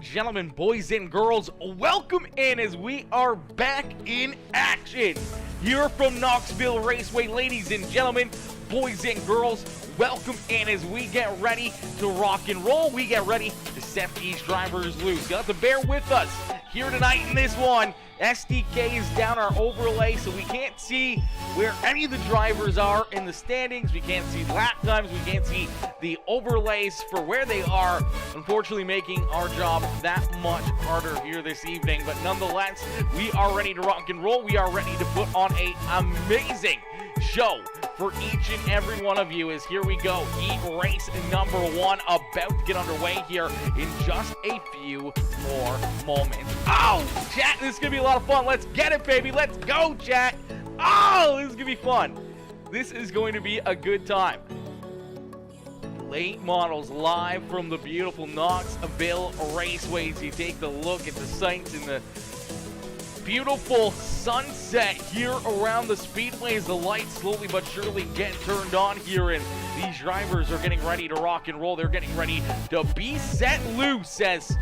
Gentlemen, boys and girls, welcome in as we are back in action here from Knoxville Raceway. Ladies and gentlemen, boys and girls, welcome in as we get ready to rock and roll. We get ready to set these drivers loose. You'll have to bear with us here tonight in this one. SDK is down our overlay, so we can't see where any of the drivers are in the standings. We can't see lap times. We can't see the overlays for where they are, unfortunately making our job that much harder here this evening. But nonetheless, we are ready to rock and roll. We are ready to put on an amazing show for each and every one of you. As here we go, heat race number one about to get underway here in just a few more moments. Oh, chat, this is gonna be a lot of fun. Let's get it, baby. Let's go, chat. Oh, this is gonna be fun. This is going to be a good time. Late models live from the beautiful Knoxville Raceway. As you take a look at the sights and the beautiful sunset here around the speedway as the lights slowly but surely get turned on here, and these drivers are getting ready to rock and roll. They're getting ready to be set loose as,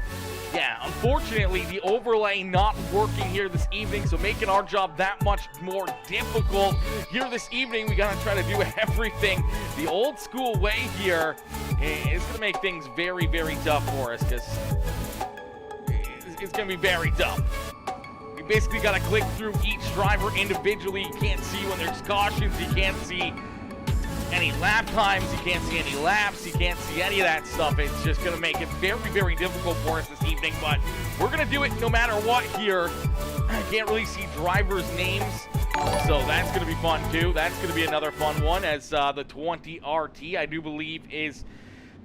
yeah, unfortunately the overlay not working here this evening, so making our job that much more difficult here this evening. We gotta try to do everything the old school way here. It's gonna make things very, very tough for us because it's gonna be very tough. You basically got to click through each driver individually. You can't see when there's cautions. You can't see any lap times. You can't see any laps. You can't see any of that stuff. It's just going to make it very, very difficult for us this evening. But we're going to do it no matter what here. I can't really see drivers' names, so that's going to be fun too. That's going to be another fun one, as the 20 RT, I do believe, is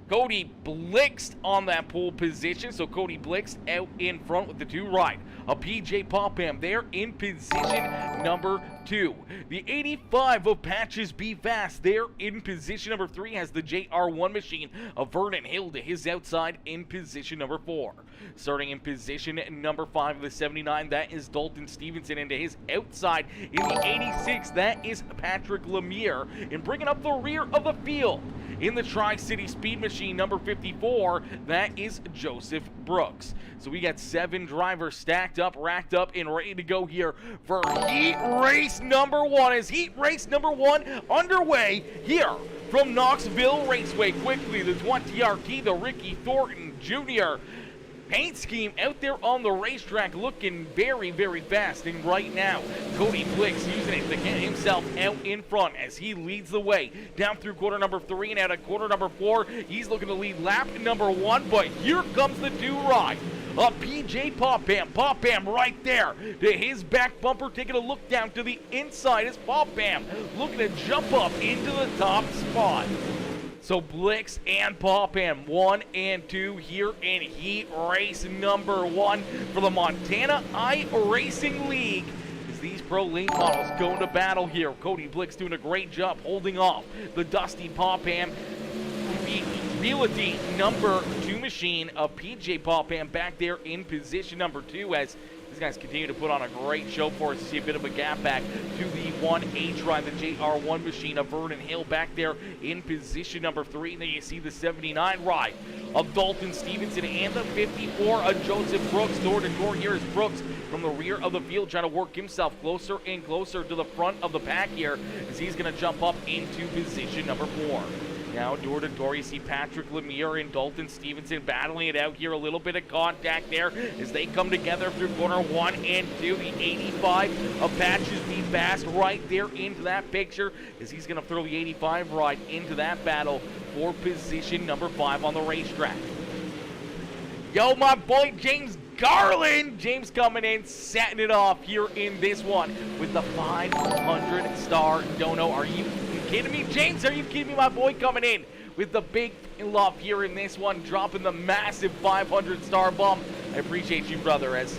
Cody Blixt on that pole position. So Cody Blixt out in front with the two right. A PJ Popham there in position number 2. The 85 of Patches Be Fast there in position number 3 has the JR1 machine of Vernon Hill to his outside in position number 4. Starting in position number 5 of the 79, that is Dalton Stevenson, and to his outside in the 86, that is Patrick Lemire. And bringing up the rear of the field in the Tri-City Speed Machine number 54, that is Joseph Brooks. So we got 7 drivers stacked up, racked up, and ready to go here for heat race number 1. Is heat race number 1 underway here from Knoxville Raceway. Quickly, the 20 RT, the Ricky Thornton Jr. paint scheme out there on the racetrack, looking very, very fast. And right now, Cody Blixt using it to get himself out in front as he leads the way down through quarter number 3 and out of quarter number 4. He's looking to lead lap number 1, but here comes the two right. A PJ Popham. Popham right there to his back bumper, taking a look down to the inside as Popham looking to jump up into the top spot. So Blixt and Popham, 1 and 2 here in heat race number 1 for the Montana iRacing League. As these pro late models go into battle here, Cody Blixt doing a great job holding off the Dusty Popham. The Realty number 2 machine of PJ Popham back there in position number 2 as these guys continue to put on a great show for us. To see a bit of a gap back to the 1H ride, the JR1 machine of Vernon Hill back there in position number 3. And then you see the 79 ride of Dalton Stevenson and the 54 of Joseph Brooks. Door to door here is Brooks from the rear of the field, trying to work himself closer and closer to the front of the pack here as he's going to jump up into position number 4. Now door to door, you see Patrick Lemire and Dalton Stevenson battling it out here. A little bit of contact there as they come together through corner 1 and 2. The 85 of Patches Be Fast right there into that picture as he's going to throw the 85 right into that battle for position number 5 on the racetrack. Yo, my boy James Garland. James coming in, setting it off here in this one with the 500-star dono. Are you kidding me, James? Are you kidding me? My boy coming in with the big love here in this one, dropping the massive 500-star bomb. I appreciate you, brother. As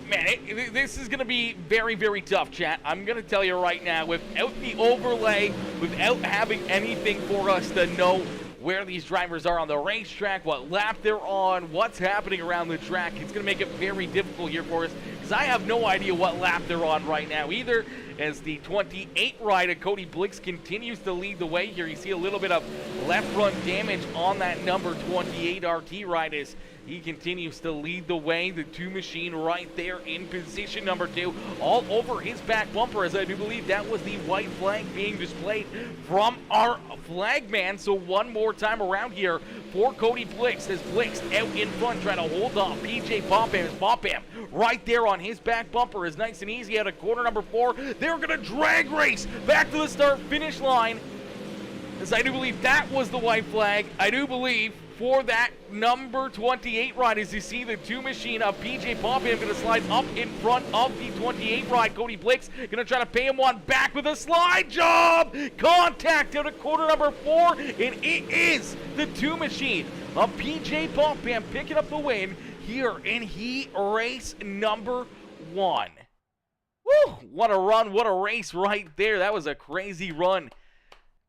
man, this is going to be very, very tough, chat. I'm going to tell you right now, without the overlay, without having anything for us to know where these drivers are on the racetrack, what lap they're on, what's happening around the track, it's going to make it very difficult here for us because I have no idea what lap they're on right now either. As the 28 rider Cody Blixt continues to lead the way here. You see a little bit of left front damage on that number 28 RT ride as he continues to lead the way. The 2 machine right there in position number 2, all over his back bumper, as I do believe that was the white flag being displayed from our flag man. So one more time around here for Cody Blix, as Blix out in front trying to hold off PJ Popham right there on his back bumper is nice and easy out of corner number 4. They're going to drag race back to the start finish line, as I do believe that was the white flag. I do believe for that number 28 ride, as you see the 2 machine of PJ Popham going to slide up in front of the 28 ride. Cody Blix going to try to pay him one back with a slide job. Contact out of corner number 4, and it is the 2 machine of PJ Popham picking up the win here in heat race number 1. Woo! What a run, what a race right there. That was a crazy run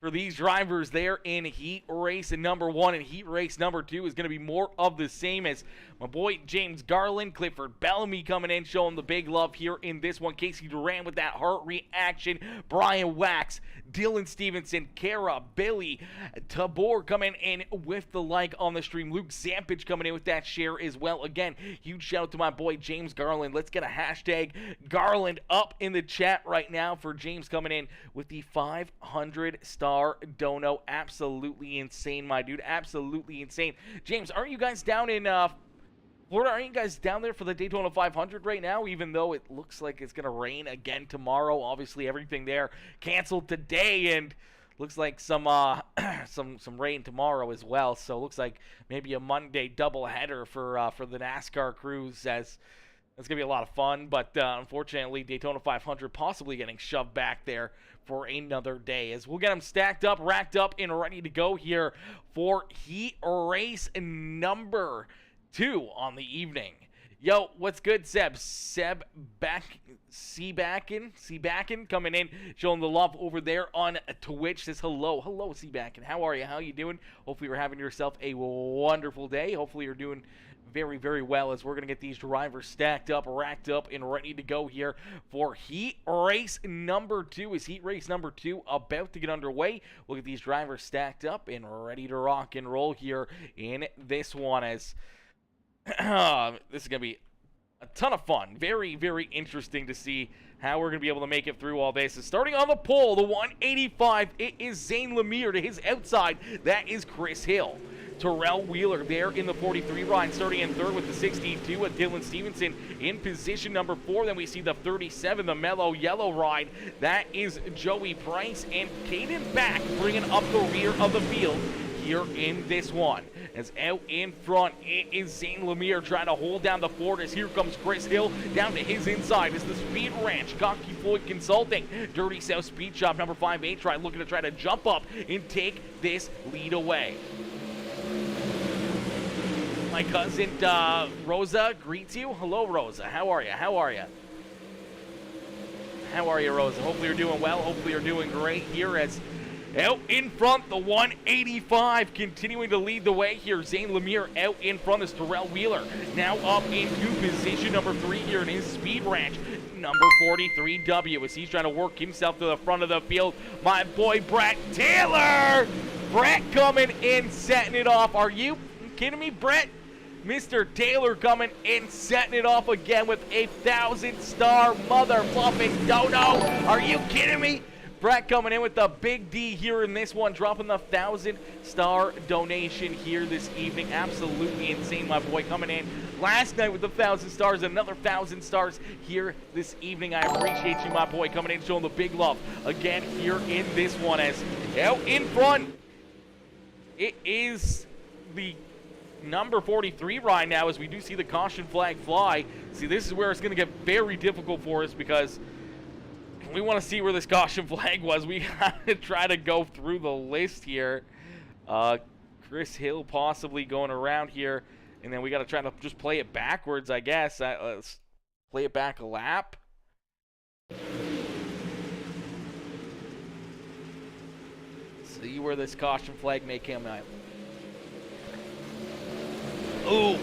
for these drivers there in heat race number 1, and heat race number 2 is going to be more of the same, as my boy James Garland, Clifford Bellamy coming in, showing the big love here in this one. Casey Duran with that heart reaction. Brian Wax, Dylan Stevenson, Kara, Billy, Tabor coming in with the like on the stream. Luke Zampage coming in with that share as well. Again, huge shout out to my boy James Garland. Let's get a hashtag Garland up in the chat right now for James coming in with the 500-star dono. Absolutely insane, my dude. Absolutely insane. James, aren't you guys down in Florida? Aren't you guys down there for the Daytona 500 right now, even though it looks like it's going to rain again tomorrow? Obviously, everything there canceled today, and looks like some rain tomorrow as well. So it looks like maybe a Monday doubleheader for the NASCAR crews, as it's going to be a lot of fun. But unfortunately, Daytona 500 possibly getting shoved back there for another day, as we'll get them stacked up, racked up, and ready to go here for heat race number 2 on the evening. Yo, what's good, Seb? Seb Seabacken coming in, showing the love over there on Twitch. Says hello, Seabacken. How are you? How you doing? Hopefully you're having yourself a wonderful day. Hopefully you're doing very, very well, as we're going to get these drivers stacked up, racked up, and ready to go here for heat race number 2. Is heat race number 2 about to get underway? We'll get these drivers stacked up and ready to rock and roll here in this one, as this is going to be a ton of fun. Very, very interesting to see how we're going to be able to make it through all this. So starting on the pole, the 185, it is Zane Lemire. To his outside, that is Chris Hill. Terrell Wheeler there in the 43 ride, starting in third with the 62 with Dylan Stevenson in position number 4. Then we see the 37, the mellow yellow ride. That is Joey Price, and Caden Back bringing up the rear of the field here in this one. As out in front, it is Zane Lemire trying to hold down the fort, as here comes Chris Hill down to his inside. As the Speed Ranch, Cocky Floyd Consulting, Dirty South Speed Shop, number 5 H-Ride, looking to try to jump up and take this lead away. My cousin Rosa greets you. Hello, Rosa. How are you? How are you? How are you, Rosa? Hopefully you're doing well. Hopefully you're doing great here, as out in front, the 185 continuing to lead the way here. Zane Lemire out in front is Terrell Wheeler, now up into position number 3 here in his Speed Ranch, number 43W, as he's trying to work himself to the front of the field. My boy Brett Taylor! Brett coming in, setting it off. Are you kidding me, Brett? Mr. Taylor coming in, setting it off again with a 1,000-star mother-fluffing dono. Are you kidding me? Brett coming in with the big D here in this one, dropping the 1,000-star donation here this evening. Absolutely insane, my boy, coming in last night with the 1,000 stars, another 1,000 stars here this evening. I appreciate you, my boy, coming in, showing the big love again here in this one. As out in front, it is the number 43 ride now, as we do see the caution flag fly. See, this is where it's going to get very difficult for us, because we want to see where this caution flag was. We got to try to go through the list here. Chris Hill possibly going around here, and then we got to try to just play it backwards, I guess. Let's play it back a lap. See where this caution flag may come out. Ooh.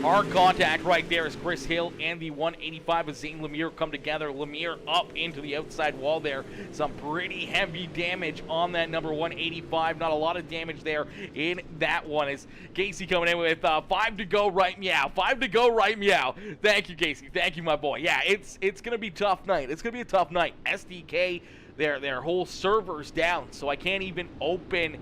Our contact right there is Chris Hill and the 185 of Zane Lemire come together. Lemire up into the outside wall there. Some pretty heavy damage on that number 185. Not a lot of damage there in that one. Is Casey coming in with 5 to go, right meow. 5 to go, right meow. Thank you, Casey. Thank you, my boy. Yeah, it's going to be a tough night. It's going to be a tough night. SDK, their whole server's down, so I can't even open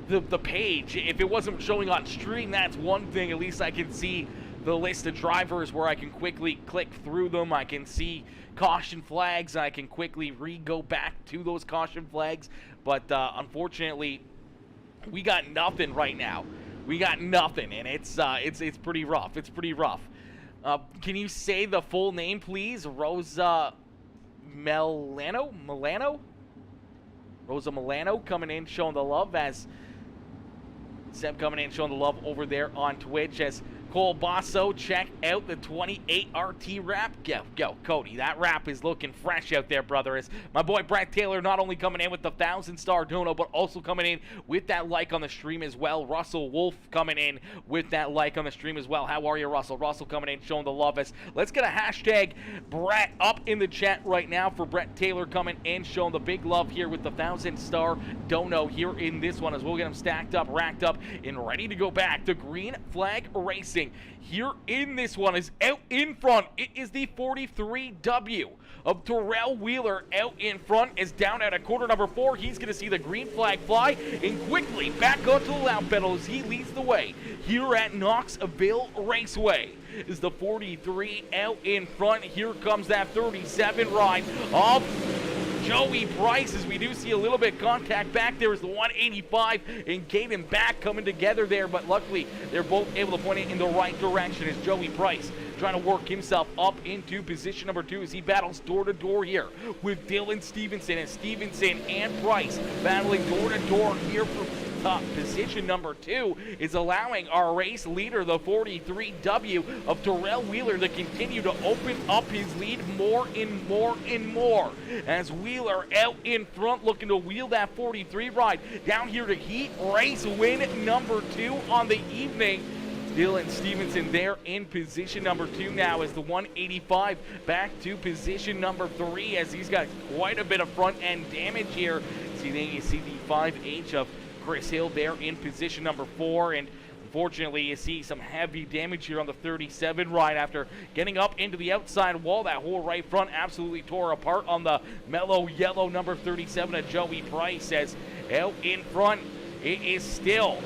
the page. If it wasn't showing on stream, that's one thing. At least I can see the list of drivers where I can quickly click through them. I can see caution flags. I can quickly go back to those caution flags. But unfortunately, we got nothing right now. We got nothing, and it's pretty rough. It's pretty rough. Can you say the full name, please? Rosa Milano? Rosa Milano coming in, showing the love as Seb coming in, showing the love over there on Twitch as Cole Basso, check out the 28 RT wrap. Go, Cody. That wrap is looking fresh out there, brother. As my boy Brett Taylor not only coming in with the 1,000-star dono, but also coming in with that like on the stream as well. Russell Wolf coming in with that like on the stream as well. How are you, Russell? Russell coming in, showing the love. As let's get a hashtag Brett up in the chat right now for Brett Taylor coming in, showing the big love here with the 1,000-star dono here in this one as we'll get them stacked up, racked up, and ready to go back to Green Flag Racing. Here in this one is out in front. It is the 43W of Terrell Wheeler out in front. Is down at a quarter number 4. He's going to see the green flag fly and quickly back onto the loud pedal as he leads the way here at Knoxville Raceway. Is the 43 out in front. Here comes that 37 ride of Joey Price, as we do see a little bit contact back there, is the 185 and Caden back coming together there, but luckily they're both able to point it in the right direction as Joey Price trying to work himself up into position number 2 as he battles door-to-door here with Dylan Stevenson, and Stevenson and Price battling door-to-door here for position number 2 is allowing our race leader, the 43W of Terrell Wheeler, to continue to open up his lead more and more and more as Wheeler out in front looking to wheel that 43 ride down here to heat race win number 2 on the evening. Dylan Stevenson there in position number 2 now as the 185 back to position number 3 as he's got quite a bit of front end damage here. See, then you see the 5H of Chris Hill there in position number 4, and unfortunately you see some heavy damage here on the 37 ride after getting up into the outside wall. That whole right front absolutely tore apart on the mellow yellow number 37 of Joey Price. As out in front it is still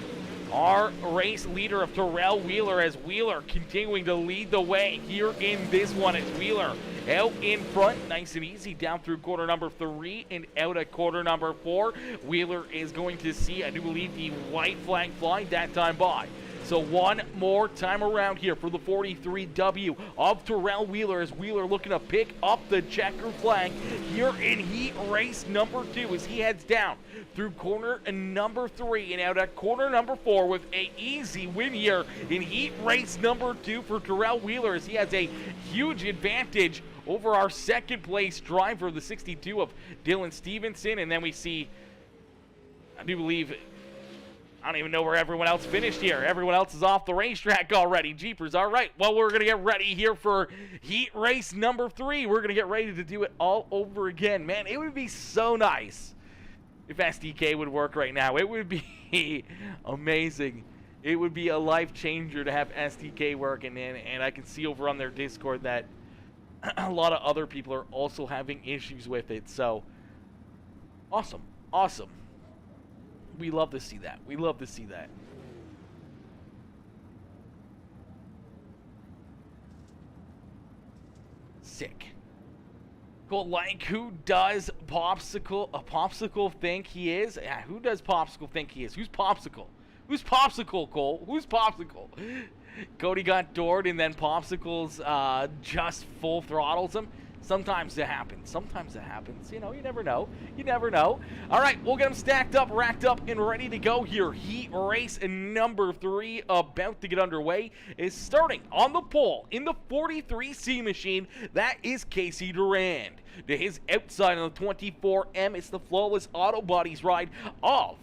our race leader of Terrell Wheeler, as Wheeler continuing to lead the way here in this one. It's Wheeler out in front, nice and easy, down through quarter number 3 and out at quarter number 4. Wheeler is going to see, I do believe, the white flag flying that time by. So one more time around here for the 43W of Terrell Wheeler, as Wheeler looking to pick up the checker flag here in heat race number 2 as he heads down through corner number 3 and out at corner number 4 with a easy win here in heat race number 2 for Terrell Wheeler, as he has a huge advantage over our second place driver, the 62 of Dylan Stevenson. And then we see, I do believe, I don't even know where everyone else finished here. Everyone else is off the racetrack already. Jeepers. All right. Well, we're going to get ready here for heat race number 3. We're going to get ready to do it all over again. Man, it would be so nice if SDK would work right now. It would be amazing. It would be a life changer to have SDK working in. And I can see over on their Discord that a lot of other people are also having issues with it. So, awesome. Awesome. We love to see that. We love to see that. Sick. Cool. Like, who does Popsicle think he is? Yeah, who does Popsicle think he is? Who's Popsicle? Who's Popsicle, Cole? Who's Popsicle? Cody got doored and then Popsicle's just full throttles him. Sometimes it happens. Sometimes it happens. You know, you never know. You never know. All right, we'll get them stacked up, racked up, and ready to go here. Heat race number 3 about to get underway is starting on the pole in the 43C machine. That is Casey Durand. To his outside on the 24M, it's the Flawless Auto Bodies ride of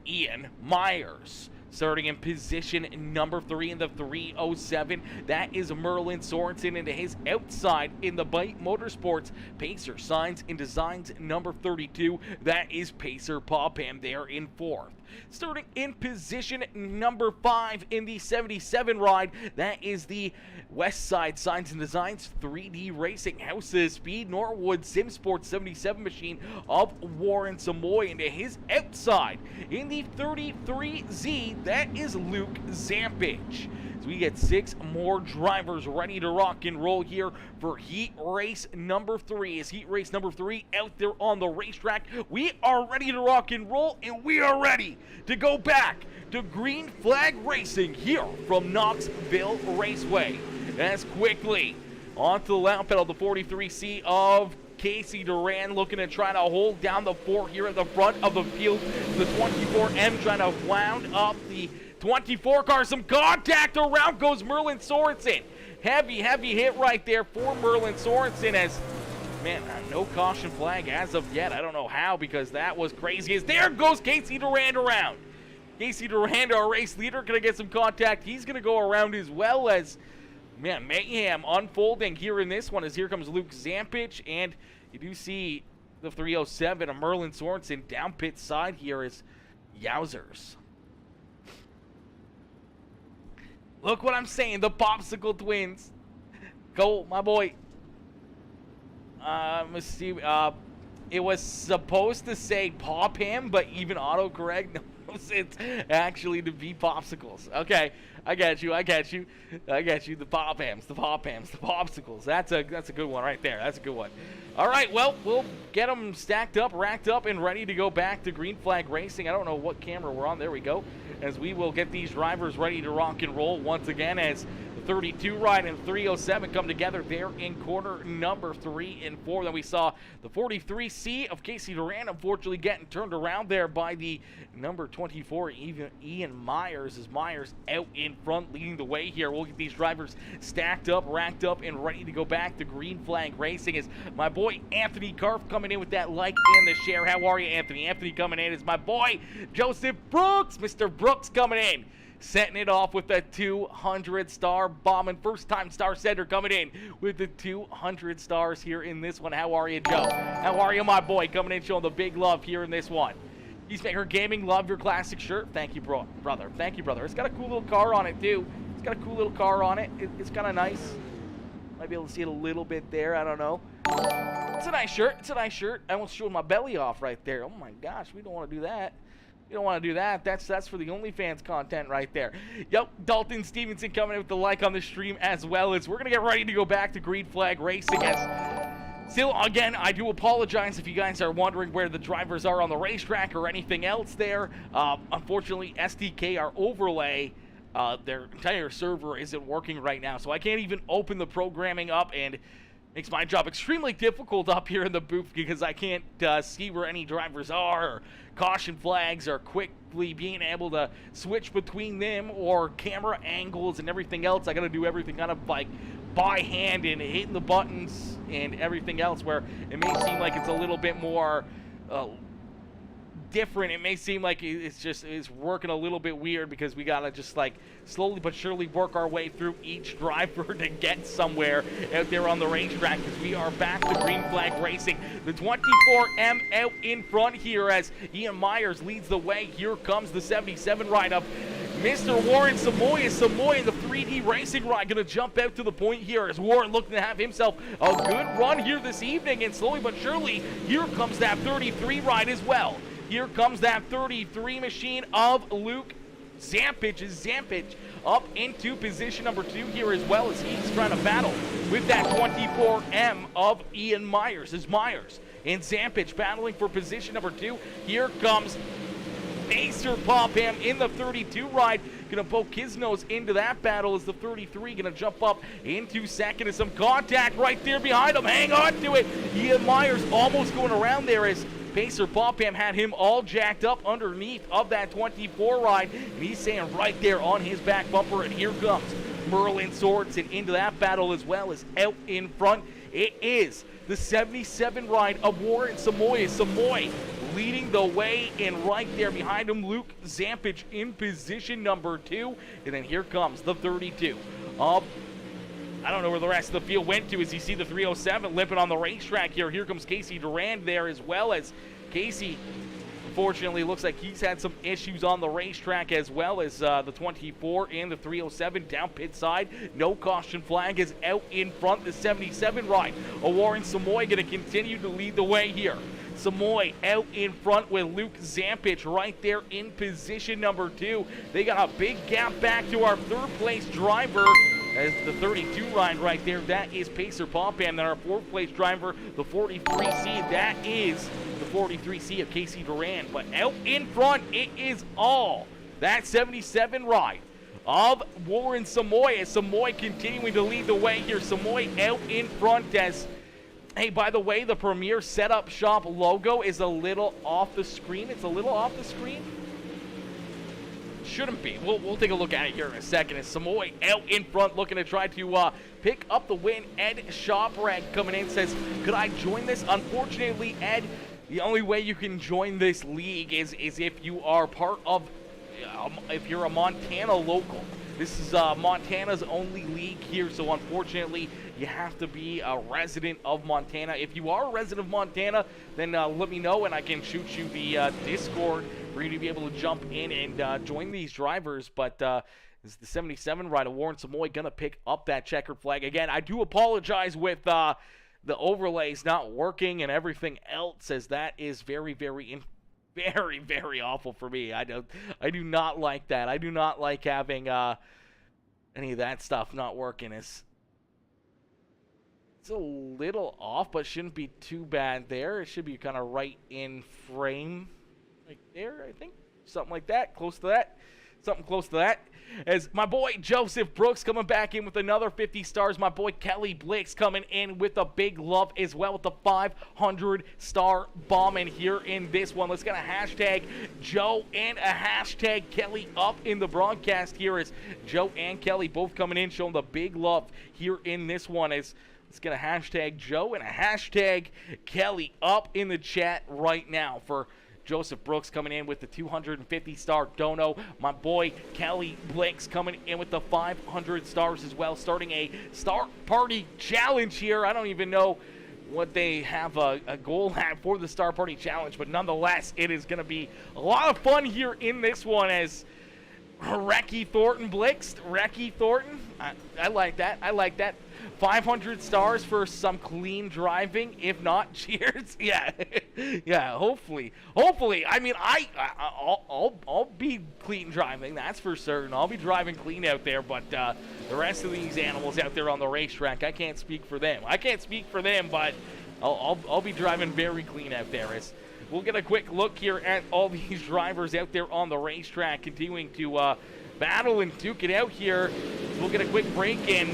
Ian Myers. Starting in position number 3 in the 307, that is Merlin Sorensen, into his outside in the Bite Motorsports Pacer Signs and Designs number 32, that is Pacer Popham there in 4th. Starting in position number 5 in the 77 ride, that is the Westside Signs and Designs 3D Racing House of Speed Norwood Sim Sports 77 machine of Warren Samoy, into his outside in the 33Z, that is Luke Zampich. So we get 6 more drivers ready to rock and roll here for heat race number 3. Is heat race number 3 out there on the racetrack? We are ready to rock and roll, and we are ready to go back to Green Flag Racing here from Knoxville Raceway. As quickly onto the loud pedal, the 43C of Casey Duran looking to try to hold down the 4 here at the front of the field. The 24M trying to wound up the 24 car. Some contact, around goes Merlin Sorensen. Heavy hit right there for Merlin Sorensen, as, man, no caution flag as of yet. I don't know how, because that was crazy. As there goes Casey Durand around. Casey Durand, our race leader, going to get some contact. He's going to go around as well, as, man, mayhem unfolding here in this one, as here comes Luke Zampich, and you do see the 307 of Merlin Sorensen down pit side here is yowzers. Look what I'm saying, the Popsicle Twins. Go, my boy. Let's see. It was supposed to say Popham, but even autocorrect knows it's actually to be Popsicles. Okay, I got you. The Pophams, the Popsicles. That's a good one right there. That's a good one. All right, well, we'll get them stacked up, racked up, and ready to go back to Green Flag Racing. I don't know what camera we're on. There we go. As we will get these drivers ready to rock and roll once again, as the 32 ride and 307 come together there in corner number 3 and 4. Then we saw the 43C of Casey Duran unfortunately getting turned around there by the number 24 Ian Myers, as Myers out in front leading the way here. We'll get these drivers stacked up, racked up, and ready to go back to Green Flag Racing, as my boy Anthony Karf coming in with that like and the share. How are you, Anthony? Anthony coming in is my boy Joseph Brooks. Mr. Brooks coming in, setting it off with a 200-star bombing. First-time star setter coming in with the 200 stars here in this one. How are you, Joe? How are you, my boy? Coming in showing the big love here in this one. PeaceMaker Gaming, love your classic shirt. Thank you, brother. Thank you, brother. It's got a cool little car on it, too. It's got a cool little car on it. It's kind of nice. Might be able to see it a little bit there. I don't know. It's a nice shirt. It's a nice shirt. I almost showed my belly off right there. Oh, my gosh. We don't want to do that. You don't want to do that. That's for the OnlyFans content right there. Yep, Dalton Stevenson coming in with the like on the stream, as well as we're going to get ready to go back to Green Flag Racing. Still, again, I do apologize if you guys are wondering where the drivers are on the racetrack or anything else there. Unfortunately, SDK, our overlay, their entire server isn't working right now, so I can't even open the programming up, and makes my job extremely difficult up here in the booth because I can't see where any drivers are, or caution flags, or quickly being able to switch between them, or camera angles and everything else. I got to do everything kind of like by hand and hitting the buttons and everything else, where it may seem like it's a little bit more different. It may seem like it's working a little bit weird because we gotta just like slowly but surely work our way through each driver to get somewhere out there on the racetrack, because we are back to Green Flag Racing. The 24M out in front here as Ian Myers leads the way. Here comes the 77 ride up. Mr. Warren Samoy in the 3D Racing ride, going to jump out to the point here as Warren looking to have himself a good run here this evening, and slowly but surely here comes that 33 ride as well. Here comes that 33 machine of Luke Zampich. Zampich up into position number 2 here, as well as he's trying to battle with that 24M of Ian Myers. As Myers and Zampich battling for position number 2. Here comes Pacer Popham in the 32 ride. Gonna poke his nose into that battle as the 33 gonna jump up into second, and some contact right there behind him. Hang on to it. Ian Myers almost going around there as Pacer Popham had him all jacked up underneath of that 24 ride, and he's saying right there on his back bumper. And here comes Merlin Sorensen into that battle, as well as out in front It is the 77 ride of Warren Samoy. Samoy leading the way, and right there behind him, Luke Zampich in position number 2. And then here comes the 32 of, I don't know where the rest of the field went to as you see the 307 limping on the racetrack here. Here comes Casey Durand there as well, as Casey, unfortunately, looks like he's had some issues on the racetrack, as well as the 24 and the 307 down pit side. No caution flag is out in front. The 77 ride of Warren Samoy going to continue to lead the way here. Samoy out in front with Luke Zampich right there in position number 2. They got a big gap back to our third place driver as the 32 ride right there. That is Pacer Popham. Then our fourth place driver, the 43C, that is the 43C of Casey Durand. But out in front, it is all that 77 ride of Warren Samoy, as Samoy continuing to lead the way here. Samoy out in front as, hey, by the way, the Premier Setup Shop logo is a little off the screen. It's a little off the screen. Shouldn't be. We'll take a look at it here in a second. As Samoy out in front looking to try to pick up the win. Ed Shoprag coming in says, could I join this? Unfortunately, Ed, the only way you can join this league is if you are part of, if you're a Montana local. This is Montana's only league here, so unfortunately, you have to be a resident of Montana. If you are a resident of Montana, then let me know, and I can shoot you the Discord for you to be able to jump in and join these drivers. But this is the 77 ride of Warren Samoy going to pick up that checkered flag. Again, I do apologize with the overlays not working and everything else, as that is very, very awful for me. I do not like that. I do not like having any of that stuff not working. It's a little off, but shouldn't be too bad there. It should be kind of right in frame, right there, I think. Something like that, close to that. Something close to that. As my boy Joseph Brooks coming back in with another 50 stars. My boy Kelly Blix coming in with a big love as well with the 500-star bomb in here in this one. Let's get a hashtag Joe and a hashtag Kelly up in the broadcast here, as Joe and Kelly both coming in showing the big love here in this one. As let's get a hashtag Joe and a hashtag Kelly up in the chat right now for Joseph Brooks coming in with the 250-star dono. My boy Kelly Blix coming in with the 500 stars as well, starting a Star Party Challenge here. I don't even know what they have a goal at for the Star Party Challenge, but nonetheless, it is going to be a lot of fun here in this one, as Recky Thornton Blix. Recky Thornton, I like that. I like that. 500 stars for some clean driving. If not, cheers. Yeah, yeah. Hopefully. I mean, I'll be clean driving. That's for certain. I'll be driving clean out there. But the rest of these animals out there on the racetrack, I can't speak for them. But I'll be driving very clean out there. As we'll get a quick look here at all these drivers out there on the racetrack, continuing to battle and duke it out here. We'll get a quick break and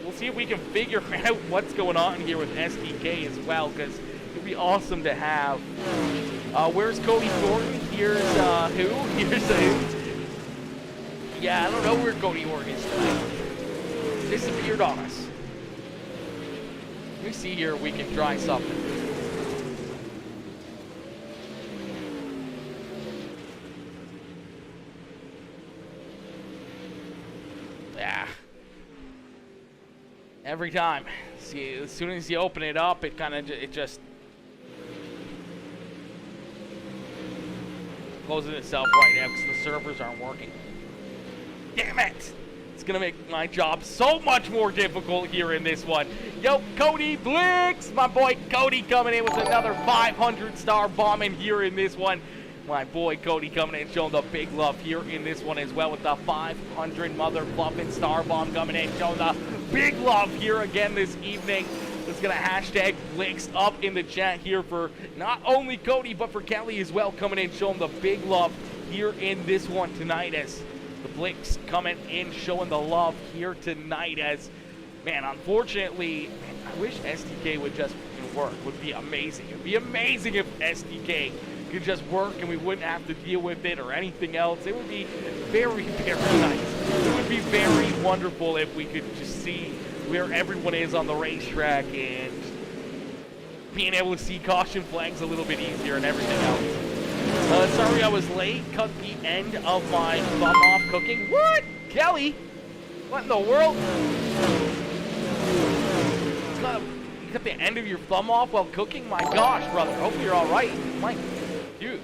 we'll see if we can figure out what's going on here with SDK as well, because it'd be awesome to have. Where's Cody Thornton? Here's who? Here's who? Yeah, I don't know where Cody Thornton is tonight. Disappeared on us. Let me see here if we can try something. Yeah. Every time. See, as soon as you open it up, it just closes itself right now because the servers aren't working. Damn it! It's gonna make my job so much more difficult here in this one. Yo, Cody Blix! My boy Cody coming in with another 500-star bomb in here in this one. My boy Cody coming in showing the big love here in this one as well with the 500 mother fluffing star bomb coming in showing the big love here again this evening. Let's get a hashtag Blix up in the chat here for not only Cody but for Kelly as well, coming in showing the big love here in this one tonight, as the Blix coming in showing the love here tonight. As, man, unfortunately, I wish SDK would just work. Would be amazing. It would be amazing if SDK could just work and we wouldn't have to deal with it or anything else. It would be very, very nice. It would be very wonderful if we could just see where everyone is on the racetrack and being able to see caution flags a little bit easier and everything else. Sorry I was late. Cut the end of my thumb off cooking. What? Kelly? What in the world? You cut the end of your thumb off while cooking? My gosh, brother. Hopefully you're all right. Mike, dude.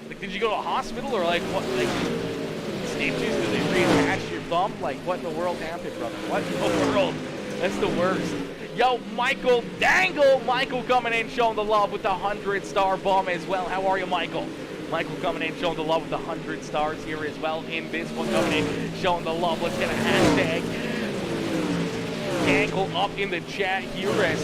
Like, did you go to a hospital or like what? Like, stitches? Did they reattach your thumb? Like, what in the world happened, brother? What in the world? That's the worst. Yo, Michael Dangle. Michael coming in, showing the love with the 100-star bomb as well. How are you, Michael? Michael coming in, showing the love with the 100 stars here as well. In this one coming in, showing the love. Let's get a hashtag Dangle up in the chat here as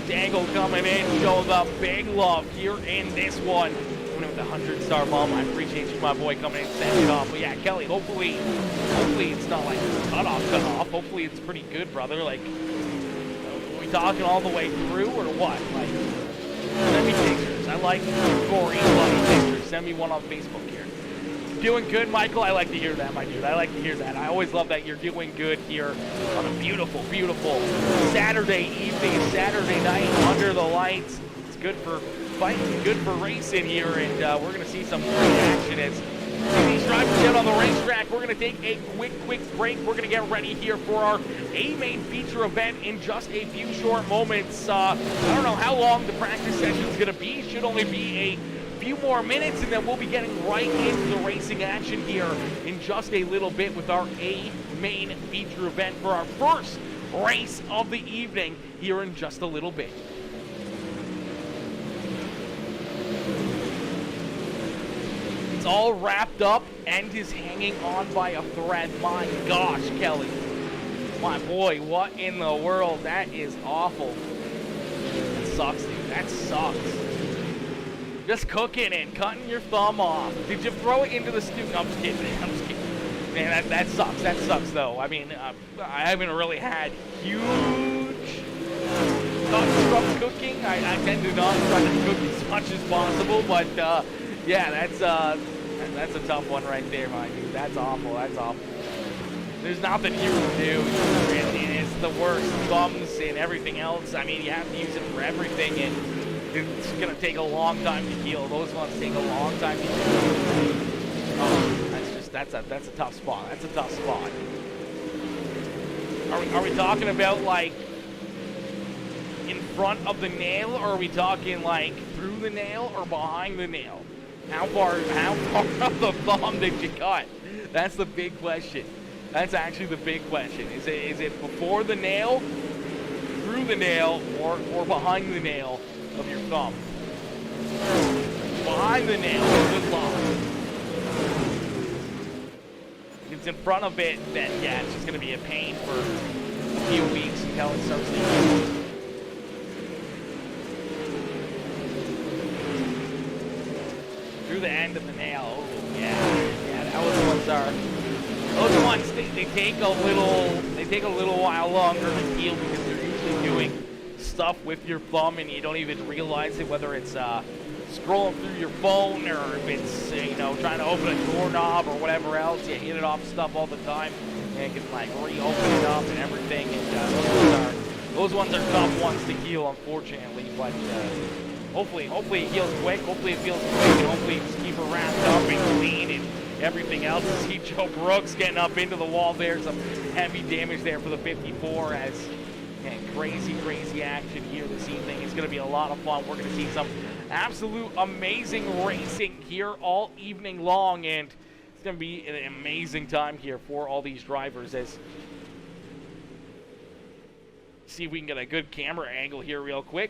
Dangle coming in, showing the big love here in this one. Coming in with the 100-star bomb. I appreciate you, my boy, coming in, setting it off. But yeah, Kelly, hopefully it's not like cut off. Hopefully it's pretty good, brother. Like, are we talking all the way through or what? Like, send me pictures. I like gory, bloody pictures. Send me one on Facebook here. Doing good, Michael. I like to hear that, my dude. I like to hear that. I always love that you're doing good here on a beautiful, beautiful Saturday evening, Saturday night under the lights. It's good for fighting, good for racing here, and we're going to see some great action as these drivers get on the racetrack. We're going to take a quick break. We're going to get ready here for our A-Main feature event in just a few short moments. I don't know how long the practice session is going to be. Should only be a few more minutes, and then we'll be getting right into the racing action here in just a little bit with our A-Main feature event for our first race of the evening here in just a little bit. It's all wrapped up and is hanging on by a thread. My gosh, Kelly. My boy, what in the world? That is awful. That sucks, dude. That sucks. Just cooking and cutting your thumb off. Did you throw it into the stew? No, I'm just kidding. I'm just kidding. Man, that sucks. That sucks, though. I mean, I haven't really had huge cuts from cooking. I tend to not try to cook as much as possible, but yeah, that's a tough one right there, my dude. That's awful. That's awful. There's nothing you can do. It's the worst. Thumbs and everything else. I mean, you have to use it for everything, and it's gonna take a long time to heal. Those ones take a long time to heal. Oh, that's a tough spot. That's a tough spot. Are we talking about like in front of the nail, or are we talking like through the nail or behind the nail? How far of the thumb did you cut? That's the big question. That's actually the big question. Is it before the nail, through the nail, or behind the nail of your thumb? Behind the nail, good luck. If it's in front of it, then yeah, it's just gonna be a pain for a few weeks until it starts to heal. Through the end of the nail. Oh, yeah, those ones they take a little while longer to heal because they're usually doing stuff with your thumb and you don't even realize it, whether it's scrolling through your phone or if it's trying to open a doorknob or whatever else. You hit it off stuff all the time and you can like reopen it up and everything. And those ones are tough ones to heal, unfortunately, but. Hopefully it heals quick. Hopefully it feels quick, and hopefully just keep her wrapped up and clean and everything else. See Joe Brooks getting up into the wall there. Some heavy damage there for the 54 as crazy action here this evening. It's going to be a lot of fun. We're going to see some absolute amazing racing here all evening long, and it's going to be an amazing time here for all these drivers. As see if we can get a good camera angle here real quick.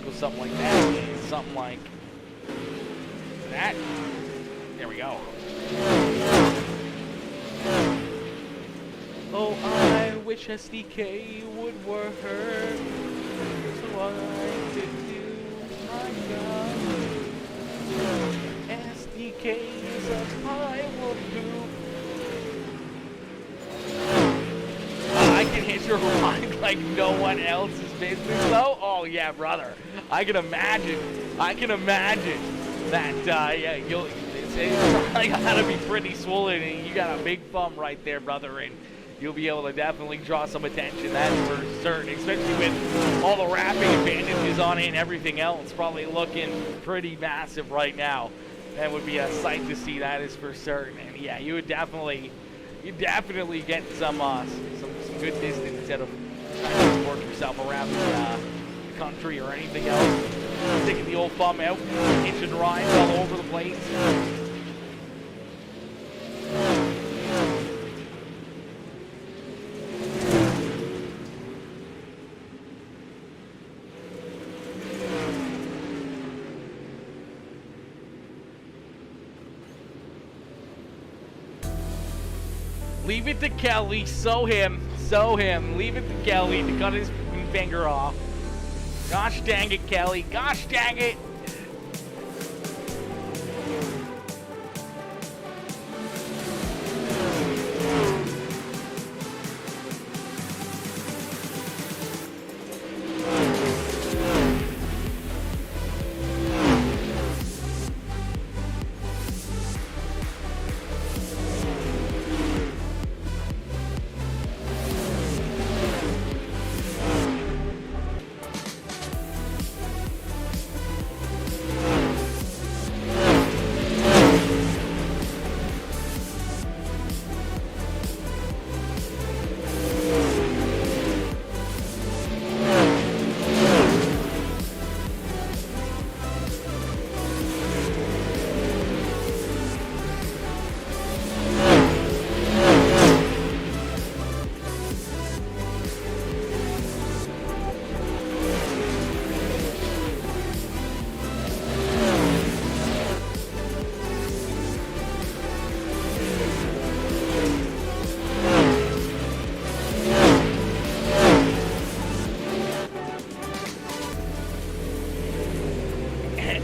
Go something like that, something like that. There we go. Oh, I wish SDK would work, so I could do my job. SDK is a pile of poop. I can hit your line like no one else's business, though. Oh yeah, brother. I can imagine that. Yeah, I gotta be pretty swollen, and you got a big thumb right there, brother, and you'll be able to definitely draw some attention, that's for certain, especially with all the wrapping advantages on it and everything else. Probably looking pretty massive right now. That would be a sight to see, that is for certain. And yeah, you definitely get some good distance instead of trying to work yourself around the country or anything else. Sticking the old thumb out, hitching rides all over the place. Leave it to Kelly, so him. Leave it to Kelly to cut his finger off. Gosh dang it, Kelly. Gosh dang it.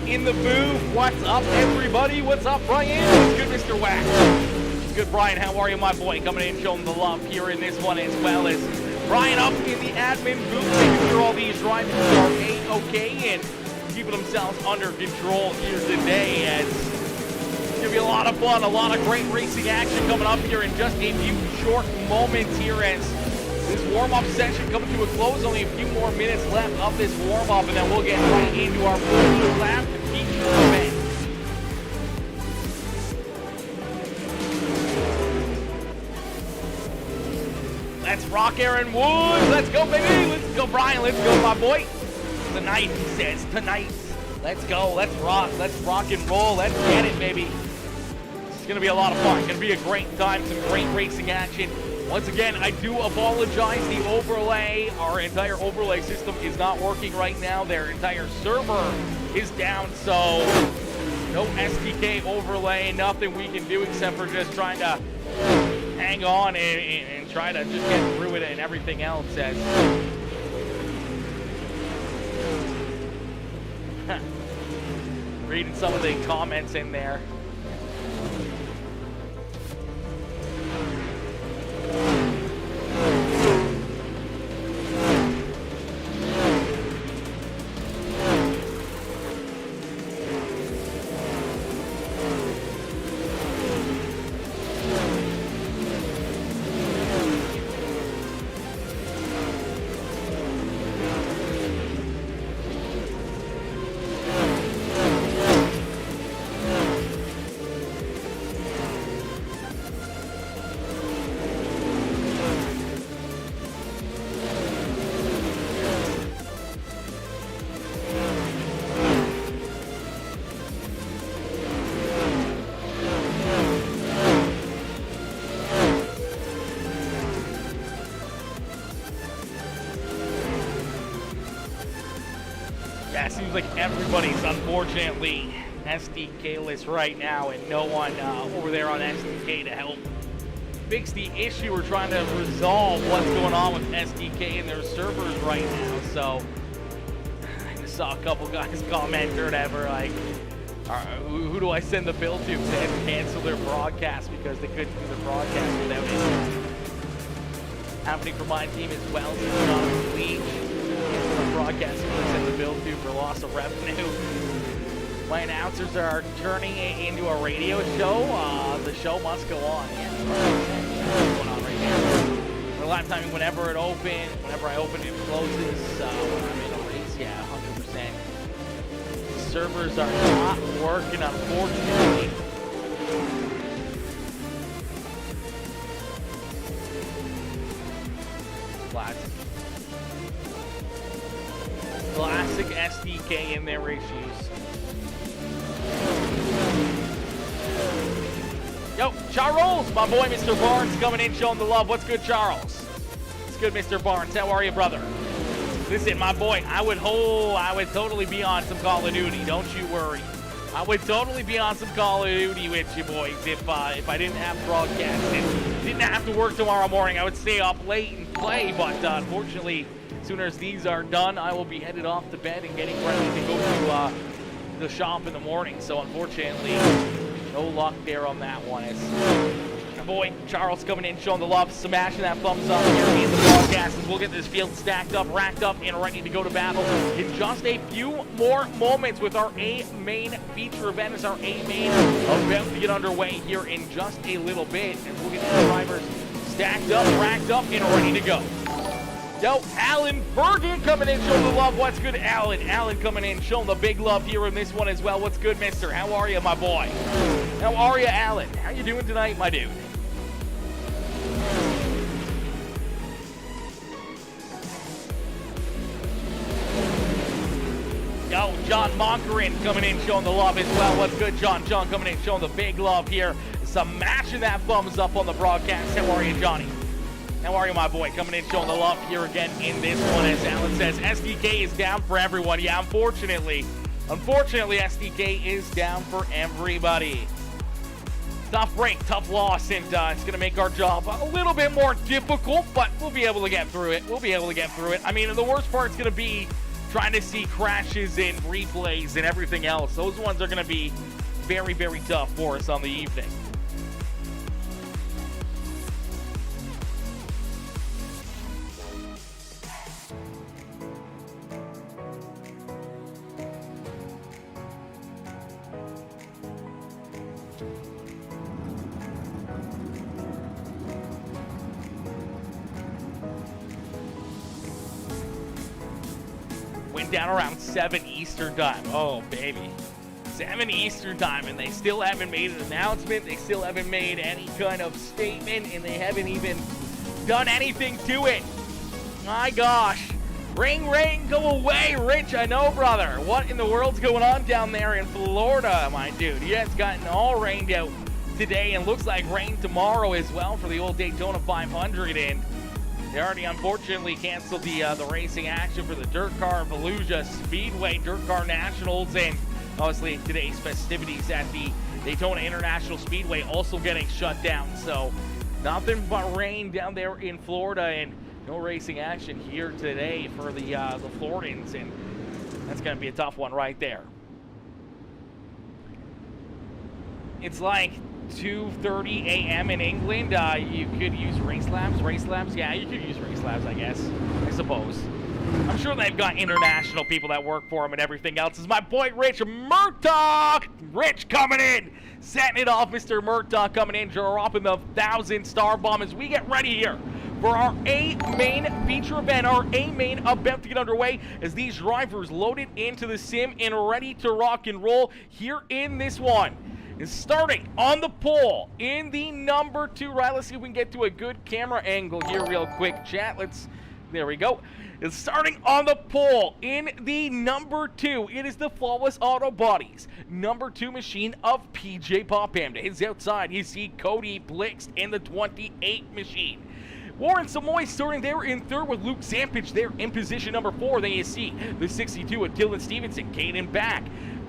In the booth, what's up, everybody? What's up, Brian? What's good, Mr. Wax? What's good, Brian? How are you, my boy? Coming in, showing the love here in this one, as well as Brian up in the admin booth, making sure all these drivers are A-okay and keeping themselves under control here today. And it's gonna be a lot of fun, a lot of great racing action coming up here in just a few short moments here as this warm-up session coming to a close. Only a few more minutes left of this warm-up, and then we'll get right into our first lap to feature event. Let's rock, Aaron Woods. Let's go, baby. Let's go, Brian. Let's go, my boy. Tonight, he says. Tonight. Let's go. Let's rock and roll. Let's get it, baby. It's going to be a lot of fun. It's going to be a great time. Some great racing action. Once again, I do apologize. The overlay, our entire overlay system is not working right now. Their entire server is down, so no SDK overlay, nothing we can do except for just trying to hang on and try to just get through it and everything else. As reading some of the comments in there. Yeah, it seems like everybody's unfortunately SDK-less right now, and no one over there on SDK to help fix the issue. We're trying to resolve what's going on with SDK and their servers right now. So I just saw a couple guys comment or whatever, like, who do I send the bill to? They had to cancel their broadcast because they couldn't do the broadcast without it. Happening for my team as well. Jonathan Leach, the broadcast, send the bill to for loss of revenue. My announcers are turning it into a radio show. The show must go on. Yeah, what's going on right now? We're live timing whenever it opens, whenever I open it closes. When I'm in a race, yeah, 100%. Servers are not working, unfortunately. Classic SDK in their issues. Yo, Charles, my boy, Mr. Barnes, coming in, showing the love. What's good, Charles? What's good, Mr. Barnes? How are you, brother? Listen, my boy, I would totally be on some Call of Duty. Don't you worry. I would totally be on some Call of Duty with you boys if I didn't have broadcasting. Didn't have to work tomorrow morning. I would stay up late and play, but unfortunately, as soon as these are done, I will be headed off to bed and getting ready to go to the shop in the morning. So unfortunately, no luck there on that one. My boy Charles coming in, showing the love, smashing that thumbs up here in the broadcast as we'll get this field stacked up, racked up, and ready to go to battle in just a few more moments with our A main feature event as our A main about to get underway here in just a little bit. And we'll get the drivers stacked up, racked up, and ready to go. Yo, Alan Bergen coming in, showing the love. What's good, Alan? Alan coming in, showing the big love here in this one as well. What's good, mister? How are you, my boy? How are you, Alan? How you doing tonight, my dude? Yo, John Monkerin coming in, showing the love as well. What's good, John? John coming in, showing the big love here. Smashing that thumbs up on the broadcast. How are you, Johnny? How are you, my boy? Coming in, showing the love here again in this one. As Alan says, SDK is down for everyone. Yeah, unfortunately, SDK is down for everybody. Tough break, tough loss, and it's going to make our job a little bit more difficult, but we'll be able to get through it. I mean, the worst part's going to be trying to see crashes and replays and everything else. Those ones are going to be very, very tough for us on the evening. Down around 7 Eastern time. Oh, baby. 7 Eastern time, and they still haven't made an announcement. They still haven't made any kind of statement, and they haven't even done anything to it. My gosh. Ring, go away, Rich. I know, brother. What in the world's going on down there in Florida, my dude? Yeah, it's gotten all rained out today, and looks like rain tomorrow as well for the old Daytona 500, and they already unfortunately canceled the racing action for the Dirt Car Volusia Speedway Dirt Car Nationals, and obviously today's festivities at the Daytona International Speedway also getting shut down. So nothing but rain down there in Florida and no racing action here today for the Floridans, and that's going to be a tough one right there. It's like 2:30 a.m. in England. You could use race labs. Yeah, you could use race labs, I guess. I suppose. I'm sure they've got international people that work for them and everything else. Is my boy Rich Murtaugh. Rich coming in, setting it off. Mr. Murtaugh coming in, dropping the 1,000-star bomb as we get ready here for our A main feature event. Our A main about to get underway as these drivers loaded into the sim and ready to rock and roll here in this one. Is starting on the pole in the number 2. Right, let's see if we can get to a good camera angle here real quick, chat. There we go. It's starting on the pole in the number 2. It is the Flawless Auto Bodies number 2 machine of PJ Popham. To his outside, you see Cody Blixt in the 28 machine. Warren Samoy starting there in 3rd with Luke Zampich there in position number 4. Then you see the 62 of Dylan Stevenson, Caden Back.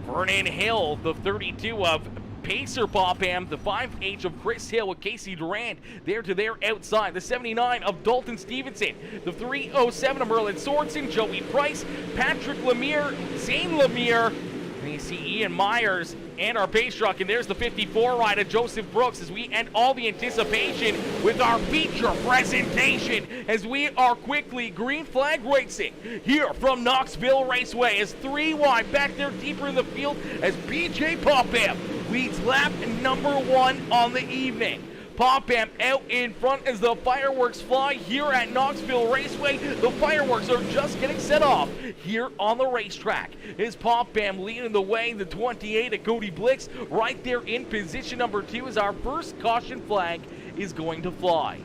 Vernon Hill, the 32 of Pacer Popham, the 5H of Chris Hill with Casey Durant there to their outside, the 79 of Dalton Stevenson, the 307 of Merlin Sorensen, Joey Price, Patrick Lemire, Zane Lemire, And you see Ian Myers and our base truck, and there's the 54 ride of Joseph Brooks as we end all the anticipation with our feature presentation as we are quickly green flag racing here from Knoxville Raceway as 3 wide back there deeper in the field as BJ Popham leads lap number 1 on the evening. Popham out in front as the fireworks fly here at Knoxville Raceway. The fireworks are just getting set off here on the racetrack. Is Popham leading the way, the 28 of Cody Blix right there in position number 2 as our first caution flag is going to fly.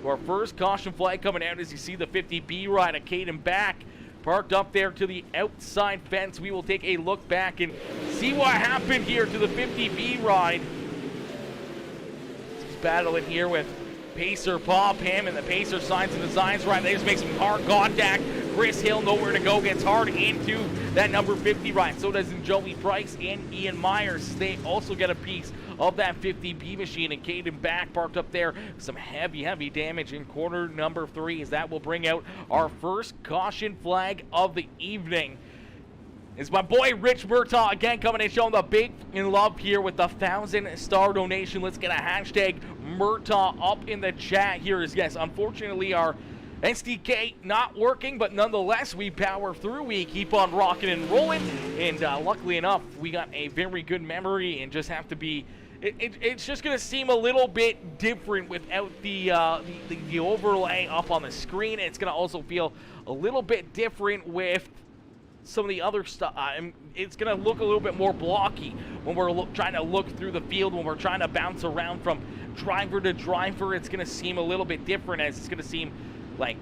Our first caution flag coming out as you see the 50B ride of Caden back parked up there to the outside fence. We will take a look back and see what happened here to the 50B ride. Battling here with Pacer Popham, and the Pacer signs and designs right. They just make some hard contact. Chris Hill nowhere to go, gets hard into that number 50 ride. So does Joey Price and Ian Myers. They also get a piece of that 50B machine, and Caden back parked up there. Some heavy damage in corner number 3 as that will bring out our first caution flag of the evening. It's my boy Rich Murtaugh again coming in showing the big in love here with the 1,000-star donation. Let's get a hashtag Murtaugh up in the chat here. Yes, unfortunately our SDK not working, but nonetheless we power through. We keep on rocking and rolling, and luckily enough we got a very good memory and just have to be. It's just going to seem a little bit different without the overlay up on the screen. It's going to also feel a little bit different with some of the other stuff. It's going to look a little bit more blocky when we're trying to look through the field, when we're trying to bounce around from driver to driver. It's going to seem a little bit different, as it's going to seem like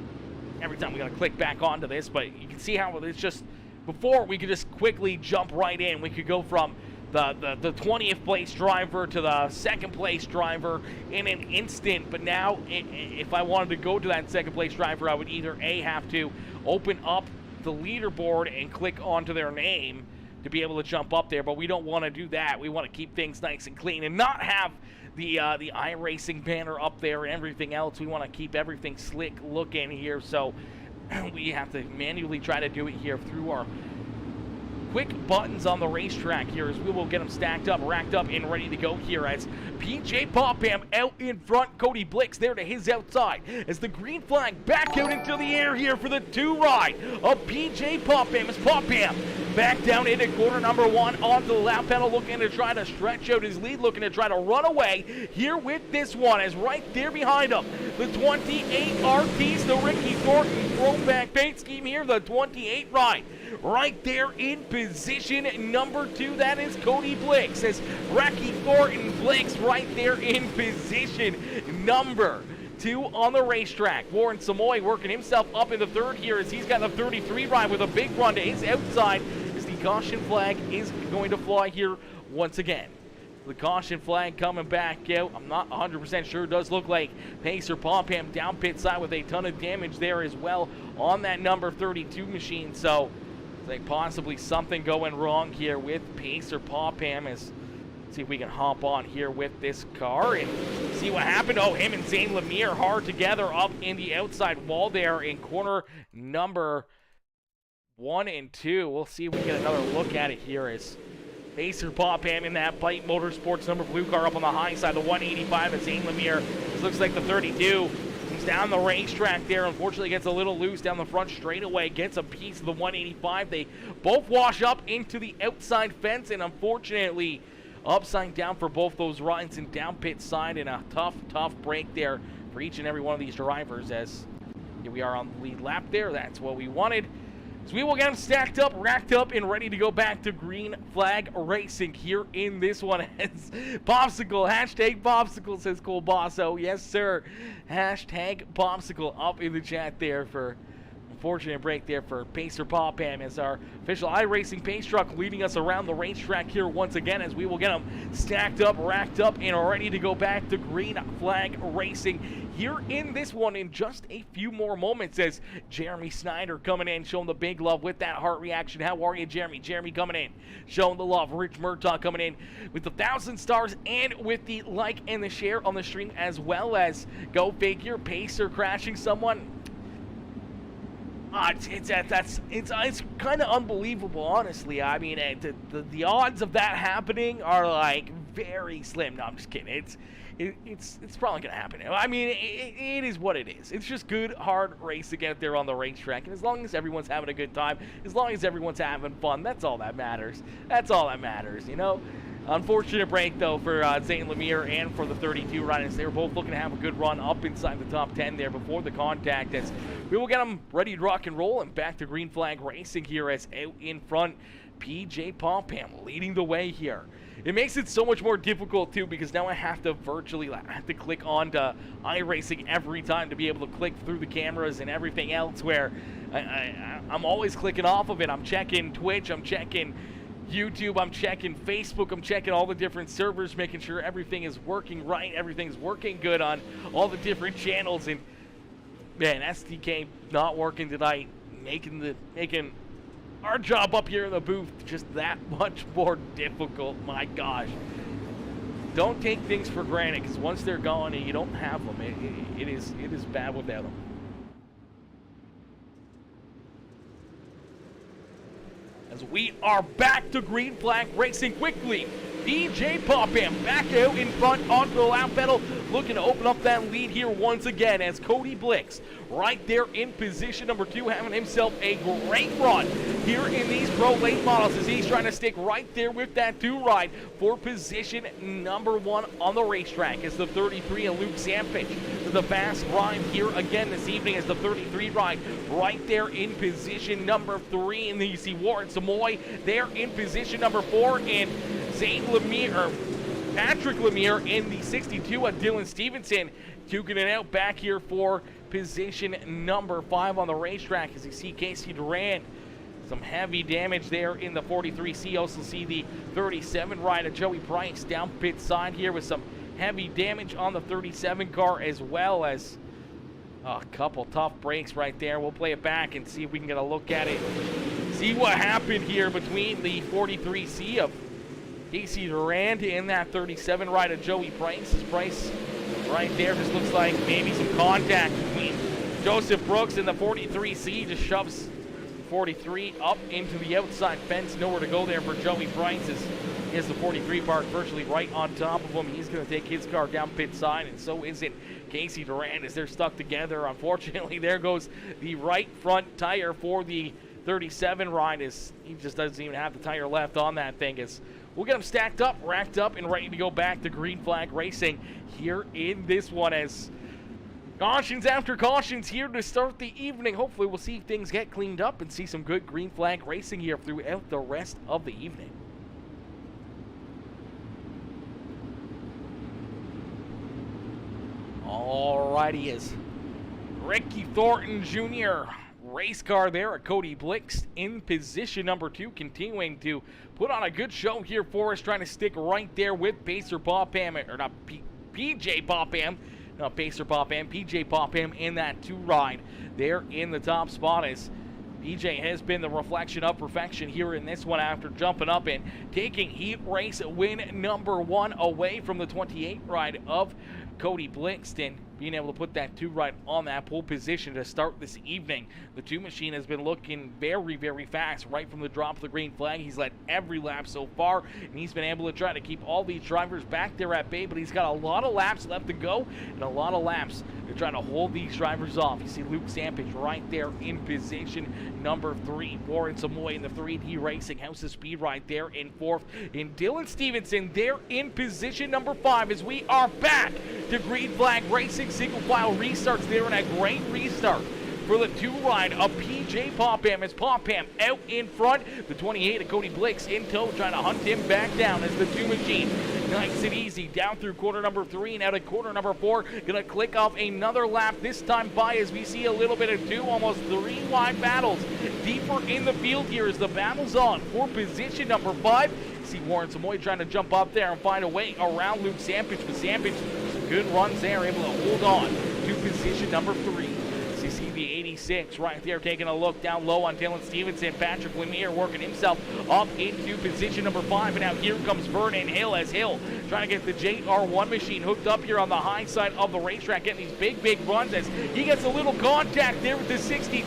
every time we got to click back onto this. But you can see how it's just, before we could just quickly jump right in. We could go from the 20th place driver to the 2nd place driver in an instant. But now if I wanted to go to that 2nd place driver, I would either have to open up the leaderboard and click onto their name to be able to jump up there, but we don't want to do that. We want to keep things nice and clean and not have the iRacing banner up there and everything else. We want to keep everything slick looking here, so we have to manually try to do it here through our quick buttons on the racetrack here as we will get them stacked up, racked up, and ready to go here as PJ Popham out in front. Cody Blix there to his outside as the green flag back out into the air here for the 2 ride of PJ Popham as Popham back down into corner number 1 onto the lap pedal, looking to try to stretch out his lead, looking to try to run away here with this one as right there behind him the 28 RTs, the Ricky Thornton throwback paint scheme here, the 28 ride right there in position number 2. That is Cody Blix as Ricky Thornton Blix right there in position number 2 on the racetrack. Warren Samoy working himself up in the 3rd here as he's got the 33 ride with a big run to his outside as the caution flag is going to fly here once again. The caution flag coming back out. I'm not 100% sure. It does look like Pacer Popham down pit side with a ton of damage there as well on that number 32 machine. So it's like possibly something going wrong here with Pacer Popham. As see if we can hop on here with this car and see what happened. Oh, him and Zane Lemire hard together up in the outside wall there in corner number 1 and 2. We'll see if we get another look at it here as Pacer Popham in that Bite Motorsports number blue car up on the high side, the 185 of Zane Lemire. This looks like the 32. Comes down the racetrack there. Unfortunately gets a little loose down the front straightaway. Gets a piece of the 185. They both wash up into the outside fence, and unfortunately upside down for both those rides and down pit side, and a tough break there for each and every one of these drivers as here we are on the lead lap there. That's what we wanted. So we will get them stacked up, racked up, and ready to go back to green flag racing here in this one. As Popsicle, hashtag Popsicle, says Cole Basso. Yes, sir. Hashtag Popsicle up in the chat there for unfortunate break there for Pacer Popham as our official iRacing pace truck leading us around the racetrack here once again as we will get them stacked up, racked up, and ready to go back to green flag racing here in this one in just a few more moments as Jeremy Snyder coming in, showing the big love with that heart reaction. How are you, Jeremy? Jeremy coming in, showing the love. Rich Murtaugh coming in with the 1,000 stars and with the like and the share on the stream, as well as go figure, Pacer crashing someone. It's kind of unbelievable, honestly. I mean, the odds of that happening are like very slim. No, I'm just kidding. It's probably gonna happen. I mean, it is what it is. It's just good, hard racing out there on the racetrack, and as long as everyone's having a good time, as long as everyone's having fun, that's all that matters. That's all that matters, you know. Unfortunate break, though, for Zane Lemire and for the 32 riders. They were both looking to have a good run up inside the top 10 there before the contact, as we will get them ready to rock and roll and back to green flag racing here, as out in front, PJ Popham leading the way here. It makes it so much more difficult, too, because now I have to click on to iRacing every time to be able to click through the cameras and everything else, where I'm always clicking off of it. I'm checking Twitch, I'm checking YouTube, I'm checking Facebook, I'm checking all the different servers, making sure everything is working right, everything's working good on all the different channels, and man, SDK not working tonight, making our job up here in the booth just that much more difficult. My gosh. Don't take things for granted, because once they're gone and you don't have them, it is bad without them. As we are back to green flag racing quickly. PJ Popham back out in front onto the lap pedal, looking to open up that lead here once again, as Cody Blix right there in position number 2, having himself a great run here in these Pro Late models, as he's trying to stick right there with that 2 ride for position number 1 on the racetrack, as the 33 and Luke Sampich the fast ride here again this evening, as the 33 ride right there in position number 3, and then you see Warren Samoy there in position number 4, and Patrick Lemire in the 62 Dylan Stevenson duking it out back here for position number 5 on the racetrack, as you see Casey Durant. Some heavy damage there in the 43C. Also see the 37 ride of Joey Price down pit side here with some heavy damage on the 37 car, as well as a couple tough breaks right there. We'll play it back and see if we can get a look at it. See what happened here between the 43C of Casey Durant and that 37 ride of Joey Price. His Price right there just looks like maybe some contact between Joseph Brooks and the 43C. Just shoves 43 up into the outside fence. Nowhere to go there for Joey Price, as he has the 43 parked virtually right on top of him. He's going to take his car down pit side, and so is it Casey Durant, as they're stuck together. Unfortunately, there goes the right front tire for the 37 ride, as he just doesn't even have the tire left on that thing. As we'll get them stacked up, racked up, and ready to go back to green flag racing here in this one, as cautions after cautions here to start the evening. Hopefully we'll see things get cleaned up and see some good green flag racing here throughout the rest of the evening. Alrighty, is Ricky Thornton Jr. race car there at Cody Blix in position number 2, continuing to put on a good show here for us, trying to stick right there with Pacer Popham, or not PJ Popham, not Pacer Popham, PJ Popham in that 2 ride there in the top spot, as PJ has been the reflection of perfection here in this one after jumping up and taking heat race win number 1 away from the 28 ride of Cody Blixton, being able to put that 2 ride on that pole position to start this evening. The 2 machine has been looking very, very fast right from the drop of the green flag. He's led every lap so far, and he's been able to try to keep all these drivers back there at bay, but he's got a lot of laps left to go and a lot of laps to try to hold these drivers off. You see Luke Sampich right there in position number 3. Warren Samoy in the 3D Racing House of Speed right there in 4th. And Dylan Stevenson there in position number 5, as we are back to green flag racing. Single file restarts there, and a great restart for the 2 ride of PJ Popham, as Popham out in front. The 28 of Cody Blix in tow, trying to hunt him back down, as the 2 machine nice and easy down through corner number 3 and out of corner number 4. Gonna click off another lap, this time by, as we see a little bit of 2, almost 3 wide battles deeper in the field here, as the battle's on for position number 5. See Warren Samoy trying to jump up there and find a way around Luke Sampich, but Sampich, some good runs there, able to hold on to position number 3. So you see the 36 right there, taking a look down low on Dylan Stevenson. Patrick Lemire working himself up into position number 5, and now here comes Vernon Hill as Hill trying to get the JR1 machine hooked up here on the high side of the racetrack, getting these big runs as he gets a little contact there with the 62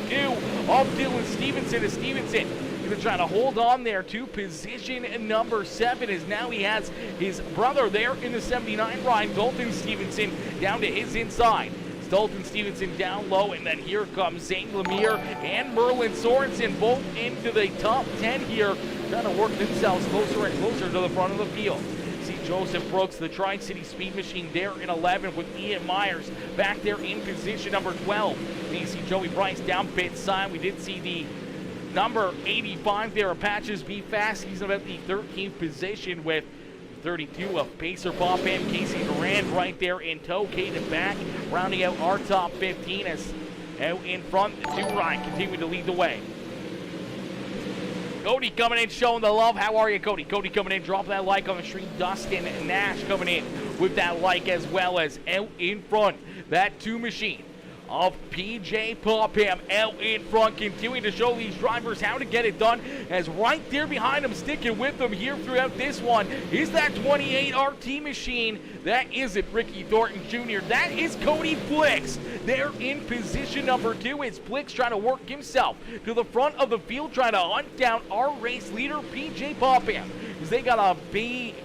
of Dylan Stevenson. As Stevenson going to try to hold on there to position number 7, as now he has his brother there in the 79 ride, Dalton Stevenson, down to his inside. Dalton Stevenson down low, and then here comes Zane Lemire and Merlin Sorensen, both into the top 10 here, trying to work themselves closer and closer to the front of the field. See Joseph Brooks, the Tri-City Speed Machine, there in 11 with Ian Myers back there in position number 12. And you see Joey Bryce down pit side. We did see the number 85 there, Apaches Be Fast. He's about the 13th position with 32 of Pacer Popham. Casey Durand right there in tow. Caden back, rounding out our top 15 as out in front, the 2 ride continuing to lead the way. Cody coming in, showing the love. How are you, Cody? Cody coming in, drop that like on the stream. Dustin Nash coming in with that like, as well as out in front, that 2 machine of PJ Popham out in front, continuing to show these drivers how to get it done, as right there behind them, sticking with them here throughout this one, is that 28 RT machine. That isn't Ricky Thornton Jr. That is Cody Blix. They're in position number 2. It's Blix trying to work himself to the front of the field, trying to hunt down our race leader, PJ Popham, because they got a big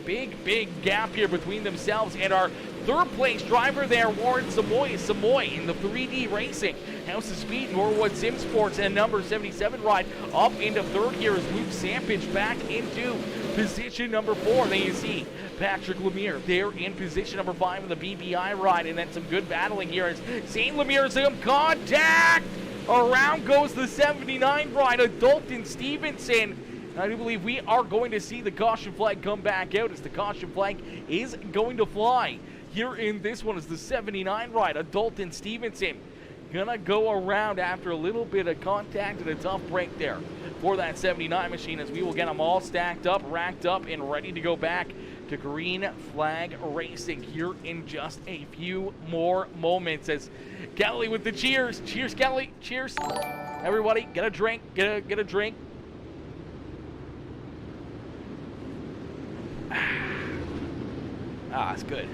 gap here between themselves and our third place driver there, Warren Samoy in the 3D Racing, House of Speed, Norwood Sim Sports, and number 77 ride up into third here as Luke Sampage back into position number 4. Then you see Patrick Lemire there in position number 5 in the BBI ride, and then some good battling here as St. Lemire's in contact. Around goes the 79 ride of Dalton Stevenson. I do believe we are going to see the caution flag come back out, as the caution flag is going to fly here in this one, as the 79 ride of Dalton Stevenson gonna go around after a little bit of contact and a tough break there for that 79 machine, as we will get them all stacked up, racked up, and ready to go back to green flag racing here in just a few more moments. As Kelly with the cheers. Cheers, Kelly. Cheers. Everybody, get a drink. Get a drink. That's good.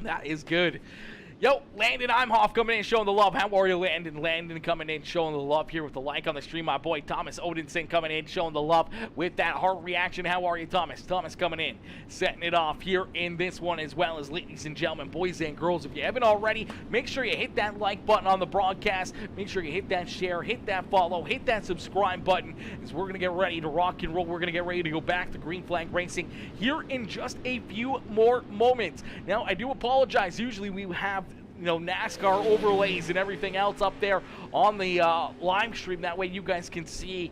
That is good. Yo, Landon Imhoff coming in, showing the love. How are you, Landon? Landon coming in, showing the love here with the like on the stream. My boy Thomas Odinson coming in, showing the love with that heart reaction. How are you, Thomas? Thomas coming in, setting it off here in this one, as well as, ladies and gentlemen, boys and girls, if you haven't already, make sure you hit that like button on the broadcast. Make sure you hit that share, hit that follow, hit that subscribe button, as we're going to get ready to rock and roll. We're going to get ready to go back to green flag racing here in just a few more moments. Now, I do apologize. Usually we have NASCAR overlays and everything else up there on the live stream. That way you guys can see,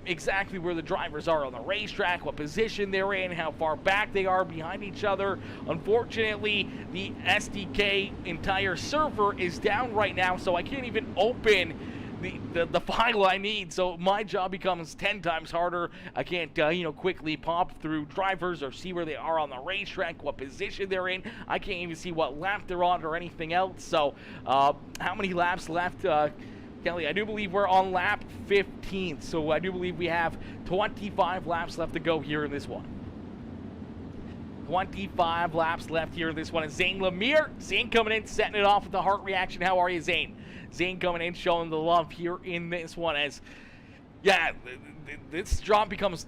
exactly where the drivers are on the racetrack, what position they're in, how far back they are behind each other. Unfortunately, the SDK entire server is down right now, so I can't even open the file I need, so my job becomes 10 times harder. I can't quickly pop through drivers or see where they are on the racetrack, what position they're in. I can't even see what lap they're on or anything else. So how many laps left, Kelly? I do believe we're on lap 15, so I do believe we have 25 laps left to go here in this one. 25 laps left here in this one. And Zane Lemire, Zane coming in, setting it off with the heart reaction. How are you, Zane? Zane coming in, showing the love here in this one, as, this job becomes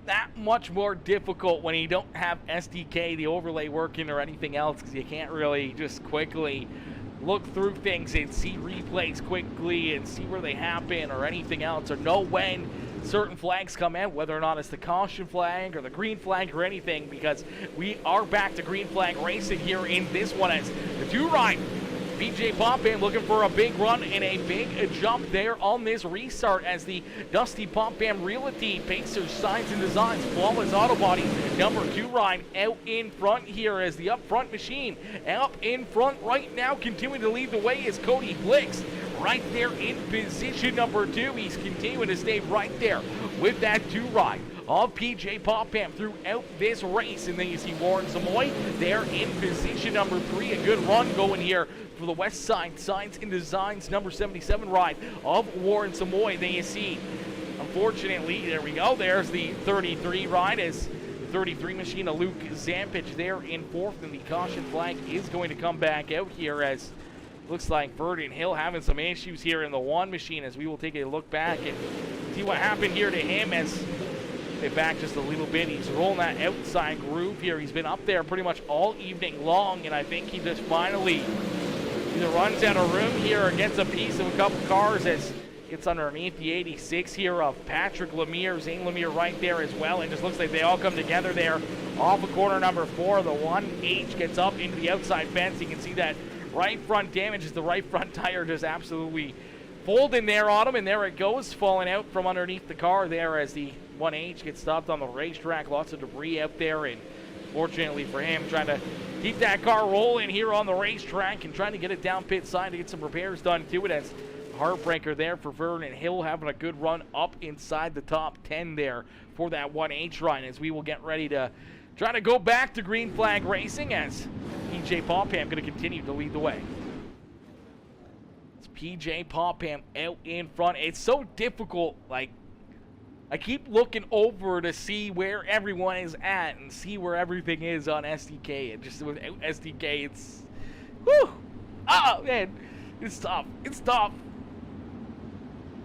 that much more difficult when you don't have SDK, the overlay working, or anything else, because you can't really just quickly look through things and see replays quickly and see where they happen or anything else, or know when certain flags come in, whether or not it's the caution flag or the green flag or anything, because we are back to green flag racing here in this one, as the 2 ride PJ Popham looking for a big run and a big jump there on this restart, as the Dusty Popham Realty Pacers Signs and Designs Flawless Auto Body number 2 ride out in front here, as the up front machine up in front right now, continuing to lead the way is Cody Blix right there in position number 2. He's continuing to stay right there with that 2 ride of PJ Popham throughout this race. And then you see Warren Samoy there in position number 3. A good run going here for the West Side Signs and Designs number 77 ride of Warren Samoy. Then you see, unfortunately, there we go, there's the 33 ride as the 33 machine of Luke Zampich there in 4th, and the caution flag is going to come back out here as looks like Verdon Hill having some issues here in the 1 machine, as we will take a look back and see what happened here to him as they back just a little bit. He's rolling that outside groove here. He's been up there pretty much all evening long, and I think he just finally either runs out of room here or gets a piece of a couple cars as gets underneath the 86 here of Patrick Lemire, Zane Lemire right there as well. It just looks like they all come together there off of corner number 4. The 1H gets up into the outside fence. You can see that right front damage as the right front tire just absolutely folding there on him, and there it goes, falling out from underneath the car there as the 1H gets stopped on the racetrack. Lots of debris out there, and fortunately for him, trying to keep that car rolling here on the racetrack and trying to get it down pit side to get some repairs done to it, as heartbreaker there for Vernon Hill, having a good run up inside the top 10 there for that 1H run, as we will get ready to try to go back to green flag racing as PJ Popham going to continue to lead the way. It's PJ Popham out in front. It's so difficult, like, I keep looking over to see where everyone is at and see where everything is on SDK, and just without SDK, it's, whew, oh man, it's tough, it's tough.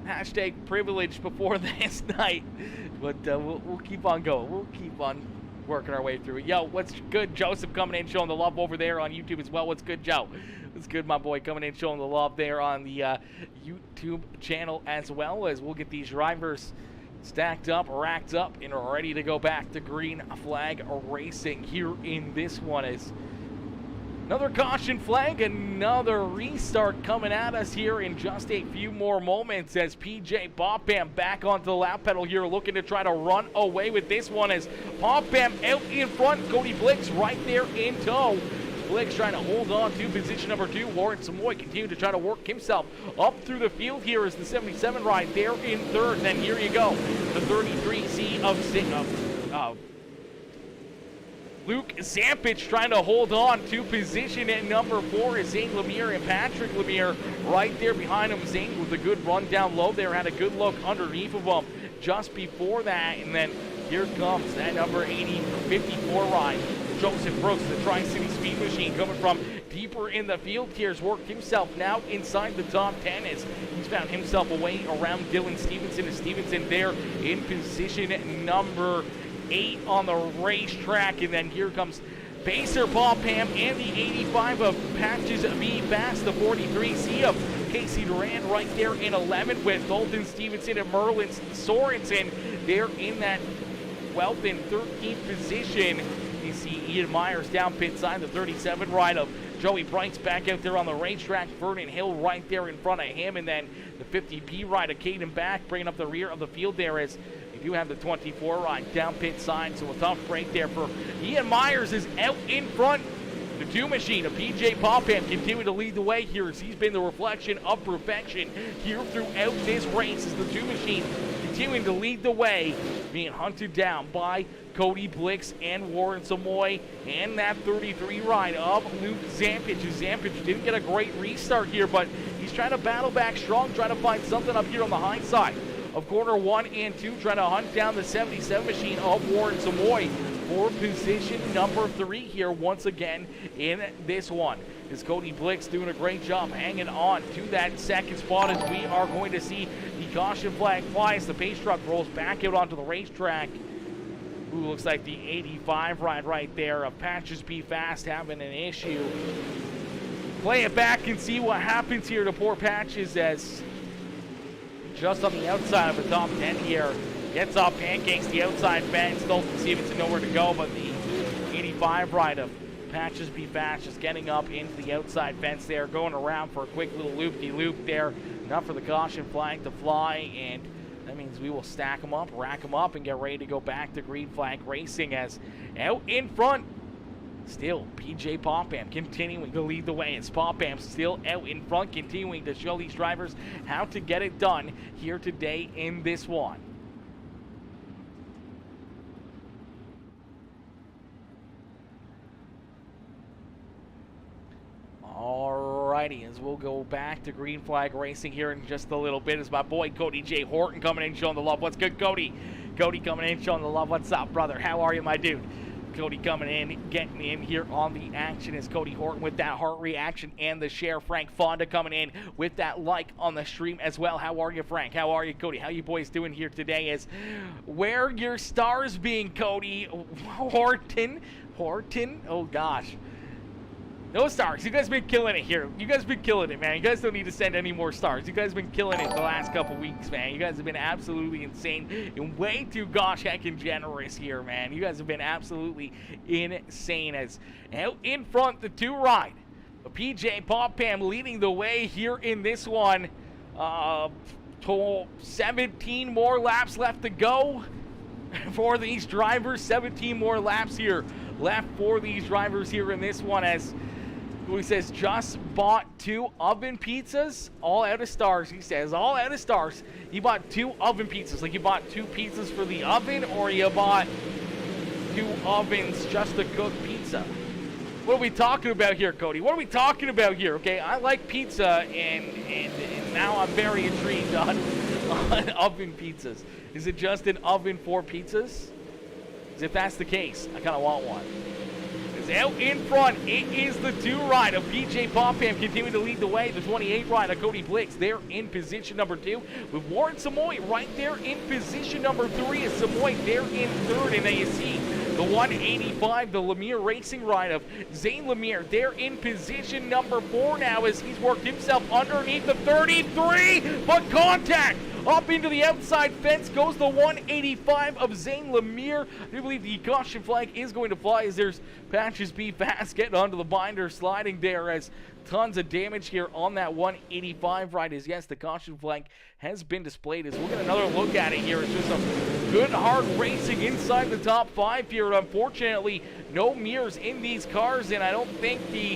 Hashtag privilege before this night, but we'll keep on going. We'll keep on working our way through it. Yo, what's good? Joseph coming in, showing the love over there on YouTube as well. What's good, Joe? What's good, my boy? Coming in, showing the love there on the YouTube channel as well, as we'll get these drivers stacked up, racked up, and ready to go back to green flag racing here in this one. Is another caution flag, another restart coming at us here in just a few more moments as PJ Popham back onto the lap pedal here, looking to try to run away with this one as Popham out in front. Cody Blix right there in tow. Blix trying to hold on to position number 2. Warren Samoy continuing to try to work himself up through the field here as the 77 ride there in 3rd. And then here you go, the 33C of Luke Zampich trying to hold on to position at number 4 is Zane Lemire and Patrick Lemire right there behind him. Zane with a good run down low there, had a good look underneath of him just before that. And then here comes that number 54 ride. Joseph Brooks, the Tri-City Speed Machine, coming from deeper in the field here, has worked himself now inside the top 10 as he's found himself away around Dylan Stevenson. As Stevenson there in position number 8 on the racetrack. And then here comes Pacer Popham and the 85 of Patches B Fast, the 43C of Casey Duran right there in 11 with Dalton Stevenson and Merlin Sorensen there in that 12th and 13th position. You see Ian Myers down pit side, the 37 ride of Joey Brights back out there on the racetrack. Vernon Hill right there in front of him, and then the 50B ride of Caden back, bringing up the rear of the field there as you do have the 24 ride down pit side. So a tough break there for Ian Myers is out in front. The 2 machine of PJ Popham continuing to lead the way here as he's been the reflection of perfection here throughout this race, as the 2 machine continuing to lead the way, being hunted down by Cody Blix and Warren Samoy, and that 33 ride of Luke Zampich. Zampich didn't get a great restart here, but he's trying to battle back strong, trying to find something up here on the high side of corner 1 and 2, trying to hunt down the 77 machine of Warren Samoy for position number 3 here once again in this one. Is Cody Blix doing a great job hanging on to that second spot, as we are going to see the caution flag fly as the pace truck rolls back out onto the racetrack. Ooh, looks like the 85 ride right there of Patches B Fast having an issue. Play it back and see what happens here to poor Patches, as just on the outside of the top 10 here, gets off pancakes the outside fence. Dalton Stevenson nowhere to go, but the 85 ride of Patches B Fast just getting up into the outside fence there, going around for a quick little loop-de-loop there. Enough for the caution flag to fly, and that means we will stack them up, rack them up, and get ready to go back to green flag racing, as out in front, still PJ Popham continuing to lead the way. It's Popham still out in front, continuing to show these drivers how to get it done here today in this one. Alrighty, as we'll go back to Green Flag Racing here in just a little bit. As my boy Cody J. Horton coming in, showing the love. What's good, Cody? Cody coming in, showing the love. What's up, brother? How are you, my dude? Cody coming in, getting in here on the action is Cody Horton with that heart reaction and the share. Frank Fonda coming in with that like on the stream as well. How are you, Frank? How are you, Cody? How you boys doing here today? Is where your stars being, Cody? Horton? Oh, gosh. No stars. You guys been killing it here. You guys been killing it, man. You guys don't need to send any more stars. You guys been killing it the last couple weeks, man. You guys have been absolutely insane and way too gosh heckin' generous here, man. You guys have been absolutely insane. As out in front, the two ride. PJ Popham leading the way here in this one. 17 more laps left to go for these drivers. 17 more laps here left for these drivers here in this one, as he says just bought 2 oven pizzas, all out of stars. He says all out of stars. He bought 2 oven pizzas. Like, you bought 2 pizzas for the oven, or you bought 2 ovens just to cook pizza? What are we talking about here, Cody? What are we talking about here? Okay, I like pizza, and now I'm very intrigued on oven pizzas. Is it just an oven for pizzas? Because if that's the case, I kind of want one. Out in front, it is the 2 ride of PJ Popham continuing to lead the way. The 28 ride of Cody Blix there in position number 2, with Warren Samoy right there in position number 3. Is Samoy there in 3rd, and then you see the 185, the Lemire Racing ride of Zane Lemire there in position number 4 now, as he's worked himself underneath the 33, but contact up into the outside fence goes the 185 of Zane Lemire. I do believe the caution flag is going to fly, as there's Patches B Fast getting onto the binder, sliding there, as tons of damage here on that 185 ride. As yes, the caution flag has been displayed. As we'll get another look at it here. It's just some good hard racing inside the top 5 here. Unfortunately, no mirrors in these cars, and I don't think the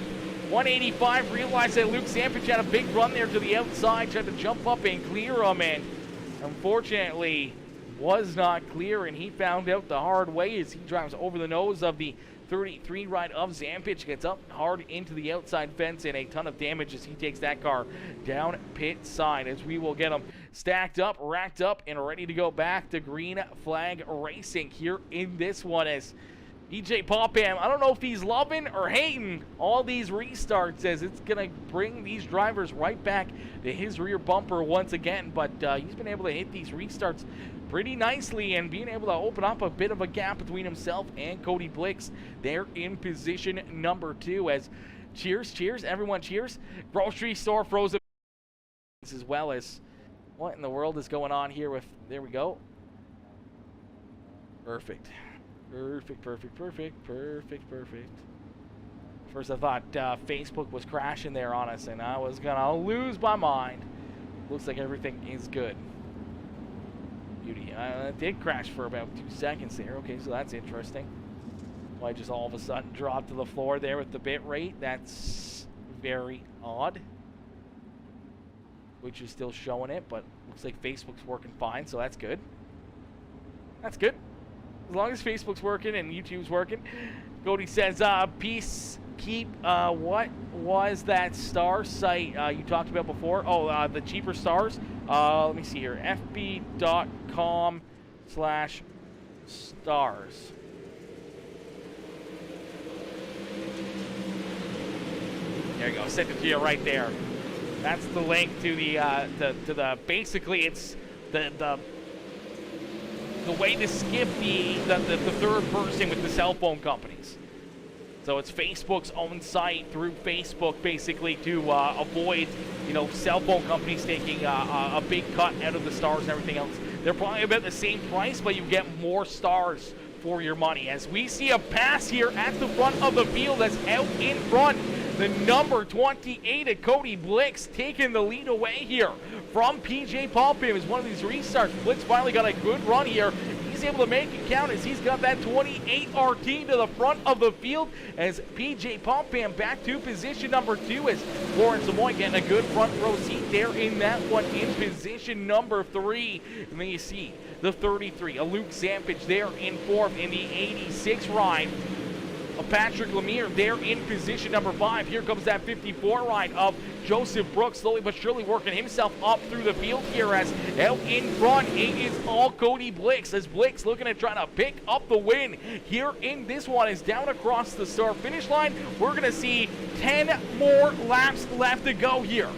185 realized that Luke Sampich had a big run there to the outside, tried to jump up and clear him, and unfortunately was not clear, and he found out the hard way as he drives over the nose of the 33 ride of Zampich, gets up hard into the outside fence, and a ton of damage as he takes that car down pit side, as we will get him stacked up, racked up, and ready to go back to Green Flag Racing here in this one. As PJ Popham, I don't know if he's loving or hating all these restarts, as it's going to bring these drivers right back to his rear bumper once again, but he's been able to hit these restarts pretty nicely and being able to open up a bit of a gap between himself and Cody Blix there in position number 2. As cheers, everyone cheers. Grocery store frozen as well. As what in the world is going on here with, there we go. Perfect. First I thought Facebook was crashing there on us, and I was gonna lose my mind. Looks like everything is good. Beauty. It did crash for about 2 seconds there. Okay, so that's interesting. Why just all of a sudden drop to the floor there with the bit rate? That's very odd. Which is still showing it, but looks like Facebook's working fine, so that's good. That's good. As long as Facebook's working and YouTube's working. Cody says, what was that star site you talked about before? Oh, the cheaper stars. Let me see here. fb.com/stars. There you go. Send it to you right there. That's the link to the basically it's the way to skip the third person with the cell phone companies. So it's Facebook's own site through Facebook, basically, to avoid, cell phone companies taking a big cut out of the stars and everything else. They're probably about the same price, but you get more stars for your money. As we see a pass here at the front of the field, that's out in front. The number 28 of Cody Blix taking the lead away here from PJ Popham. Is one of these restarts. Blix finally got a good run here. He's able to make it count as he's got that 28 RT to the front of the field, as PJ Popham back to position number 2, as Warren Samoy getting a good front row seat there in that one in position number 3. And then you see the 33, a Luke Zampich there in 4th in the 86 ride of Patrick Lemire there in position number 5. Here comes that 54 ride of Joseph Brooks, slowly but surely working himself up through the field here, as out in front it is all Cody Blix, as Blix looking to try to pick up the win here in this one. Is down across the start finish line. We're going to see 10 more laps left to go here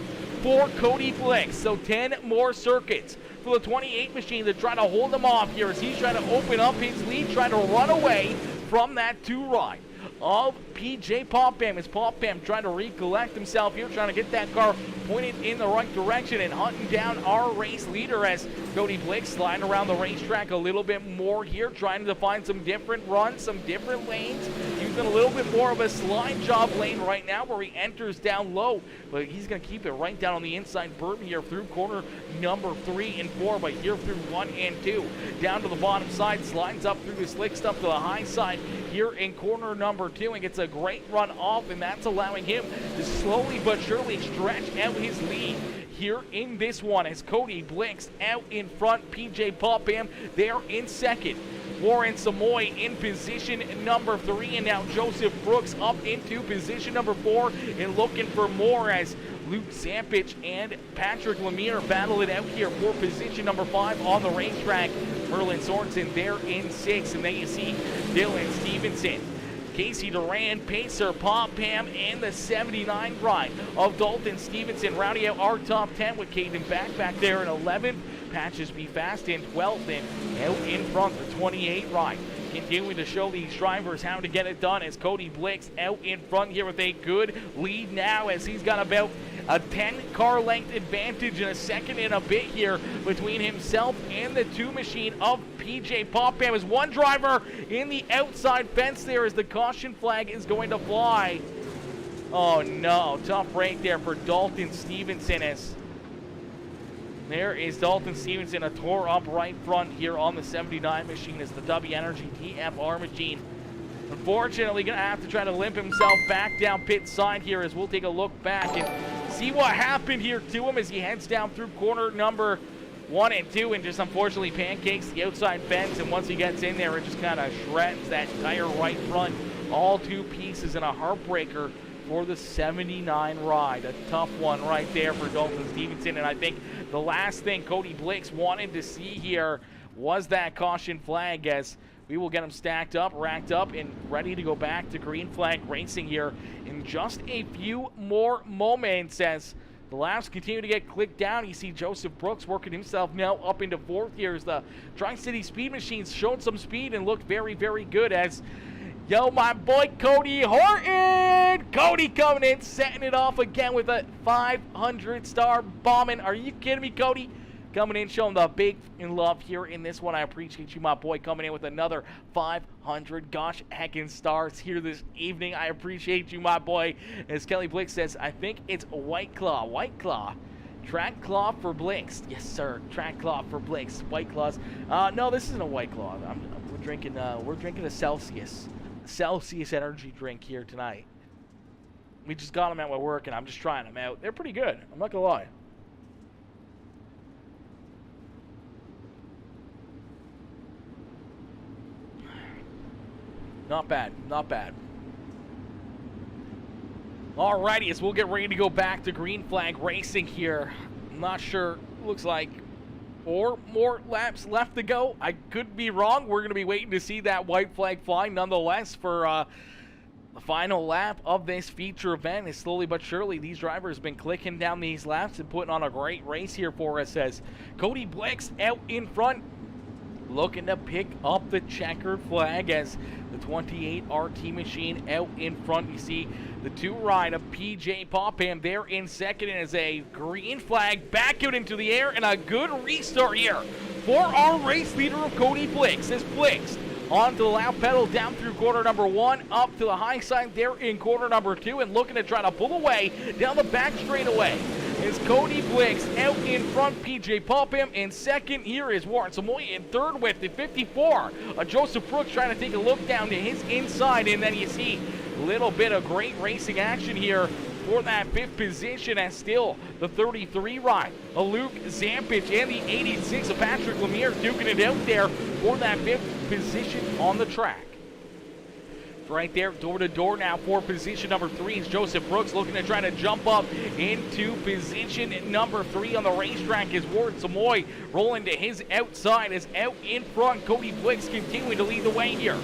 for Cody Blix, so 10 more circuits for the 28 machine to try to hold him off here, as he's trying to open up his lead, trying to run away from that 2 ride of PJ Popham. As Popham trying to recollect himself here, trying to get that car pointed in the right direction and hunting down our race leader, as Cody Blix sliding around the racetrack a little bit more here, trying to find some different runs, some different lanes, using a little bit more of a slide job lane right now where he enters down low, but he's going to keep it right down on the inside berm here through corner number 3 and 4, but here through 1 and 2, down to the bottom side, slides up through the slick stuff to the high side here in corner number 2, and gets a great run off, and that's allowing him to slowly but surely stretch out his lead here in this one, as Cody Blix out in front, PJ Popham there in second, Warren Samoy in position number 3, and now Joseph Brooks up into position number 4 and looking for more, as Luke Zampich and Patrick Lemire battle it out here for position number 5 on the racetrack. Merlin Sorensen there in 6th, and then you see Dylan Stevenson, Casey Duran, Pacer, Popham, and the 79 ride of Dalton Stevenson rounding out our top 10, with Caden back there in 11th, Patches Be Fast in 12th, and out in front the 28 ride. Continuing to show these drivers how to get it done, as Cody Blix out in front here with a good lead now, as he's got about a 10 car length advantage in a second and a bit here between himself and the 2 machine of PJ Popham, as one driver in the outside fence there, as the caution flag is going to fly. Oh no, tough break there for Dalton Stevenson, as there is Dalton Stevenson, a tore up right front here on the 79 machine, as the W Energy TFR machine unfortunately going to have to try to limp himself back down pit side here, as we'll take a look back and see what happened here to him as he heads down through corner number 1 and 2 and just unfortunately pancakes the outside fence, and once he gets in there it just kind of shreds that entire right front all to pieces, in a heartbreaker for the 79 ride. A tough one right there for Dalton Stevenson, and I think the last thing Cody Blix wanted to see here was that caution flag, as we will get him stacked up, racked up, and ready to go back to green flag racing here in just a few more moments, as the laps continue to get clicked down. You see Joseph Brooks working himself now up into 4th here, as the Tri-City Speed Machines showed some speed and looked very, very good, as my boy Cody Horton! Cody coming in, setting it off again with a 500 star bombing. Are you kidding me, Cody? Coming in, showing the big in love here in this one. I appreciate you, my boy, coming in with another 500 gosh heckin' stars here this evening. I appreciate you, my boy. As Kelly Blix says, I think it's White Claw. White Claw. Track Claw for Blix. Yes, sir. Track Claw for Blix. White Claws. No, this isn't a White Claw. We're drinking a Celsius energy drink here tonight. We just got them at my work, and I'm just trying them out. They're pretty good. I'm not gonna lie. Not bad, not bad. Alrighty, as we'll get ready to go back to green flag racing here. I'm not sure, looks like 4 more laps left to go. I could be wrong. We're gonna be waiting to see that white flag fly nonetheless for the final lap of this feature event. Is slowly but surely these drivers have been clicking down these laps and putting on a great race here for us, as Cody Blix out in front, looking to pick up the checkered flag, as the 28 RT machine out in front. You see the 2 ride of PJ Popham there in second, and as a green flag back out into the air, and a good restart here for our race leader of Cody Blix. As Blix onto the lap pedal down through corner number 1, up to the high side there in corner number 2, and looking to try to pull away down the back straightaway is Cody Blix out in front. PJ Popham in second. Here is Warren Samoy in third with the 54. Joseph Brooks trying to take a look down to his inside, and then you see a little bit of great racing action here for that 5th position, as still the 33 ride of Luke Zampich and the 86 of Patrick Lemire duking it out there for that 5th position on the track. right there, door to door now for position number 3 is Joseph Brooks looking to try to jump up into position number 3 on the racetrack is Ward Samoy rolling to his outside as out in front. Cody Blix continuing to lead the way here.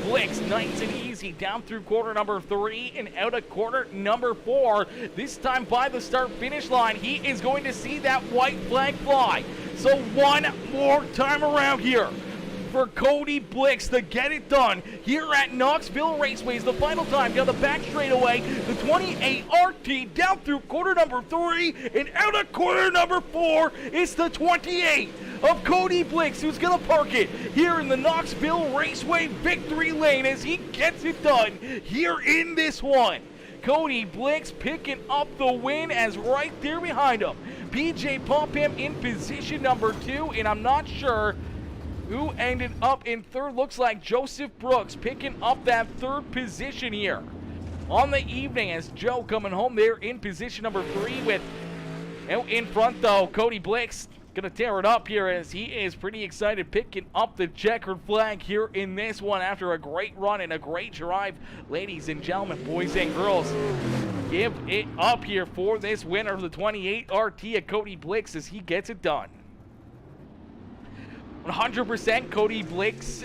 Blix nice and easy down through quarter number 3 and out of quarter number 4. This time by the start finish line, he is going to see that white flag fly. So one more time around here for Cody Blix to get it done here at Knoxville Raceway. Is the final time down the back straightaway. The 28 RT down through quarter number 3 and out of quarter number 4. It's the 28 of Cody Blix who's going to park it here in the Knoxville Raceway victory lane as he gets it done here in this one. Cody Blix picking up the win as right there behind him, PJ Popham in position number 2, and I'm not sure who ended up in third. Looks like Joseph Brooks picking up that third position here on the evening as Joe coming home there in position number 3 with out in front though. Cody Blix gonna tear it up here as he is pretty excited picking up the checkered flag here in this one after a great run and a great drive. Ladies and gentlemen, boys and girls, give it up here for this winner of the 28 RT at Cody Blix as he gets it done. 100% Cody Blix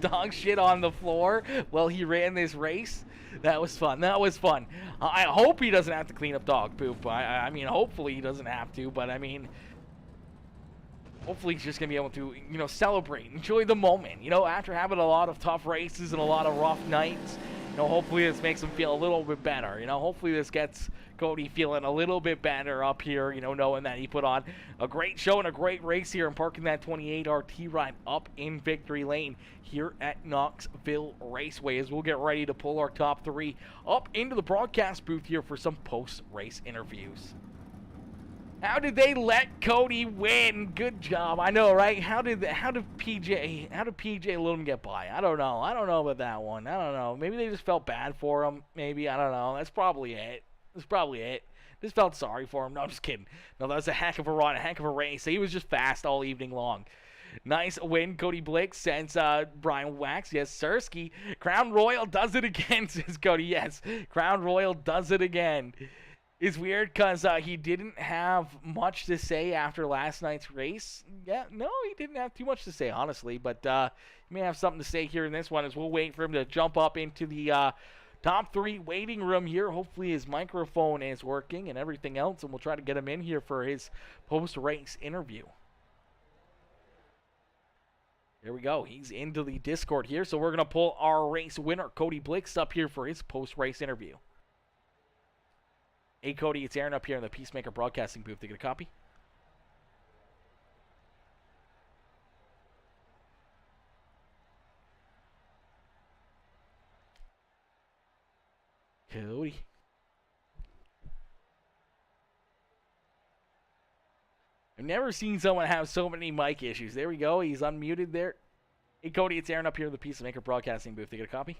dog shit on the floor while he ran this race. That was fun. That was fun. I hope he doesn't have to clean up dog poop. I mean, hopefully he doesn't have to, but I mean, hopefully he's just going to be able to, you know, celebrate, enjoy the moment, you know, after having a lot of tough races and a lot of rough nights. You know, hopefully this makes him feel a little bit better. You know, hopefully this gets Cody feeling a little bit better up here, you know, knowing that he put on a great show and a great race here and parking that 28 RT ride up in victory lane here at Knoxville Raceway as we'll get ready to pull our top 3 up into the broadcast booth here for some post-race interviews. How did they let Cody win? Good job. I know, right? How did PJ let him get by? I don't know. I don't know about that one. I don't know. Maybe they just felt bad for him. Maybe. I don't know. That's probably it. Just felt sorry for him. No, I'm just kidding. No, that was a heck of a run, a heck of a race. He was just fast all evening long. Nice win, Cody Blix, sends Brian Wax. Yes, Sirski. Crown Royal does it again, says Cody. Yes, Crown Royal does it again. It's weird because he didn't have much to say after last night's race. Yeah, no, he didn't have too much to say, honestly. But he may have something to say here in this one as we'll wait for him to jump up into the top 3 waiting room here. Hopefully his microphone is working and everything else, and we'll try to get him in here for his post-race interview. There we go. He's into the Discord here, so we're going to pull our race winner, Cody Blix, up here for his post-race interview. Hey, Cody, it's Aaron up here in the PeaceMaker broadcasting booth. To get a copy? Cody. I've never seen someone have so many mic issues. There we go. He's unmuted there. Hey, Cody, it's Aaron up here in the PeaceMaker broadcasting booth. To get a copy?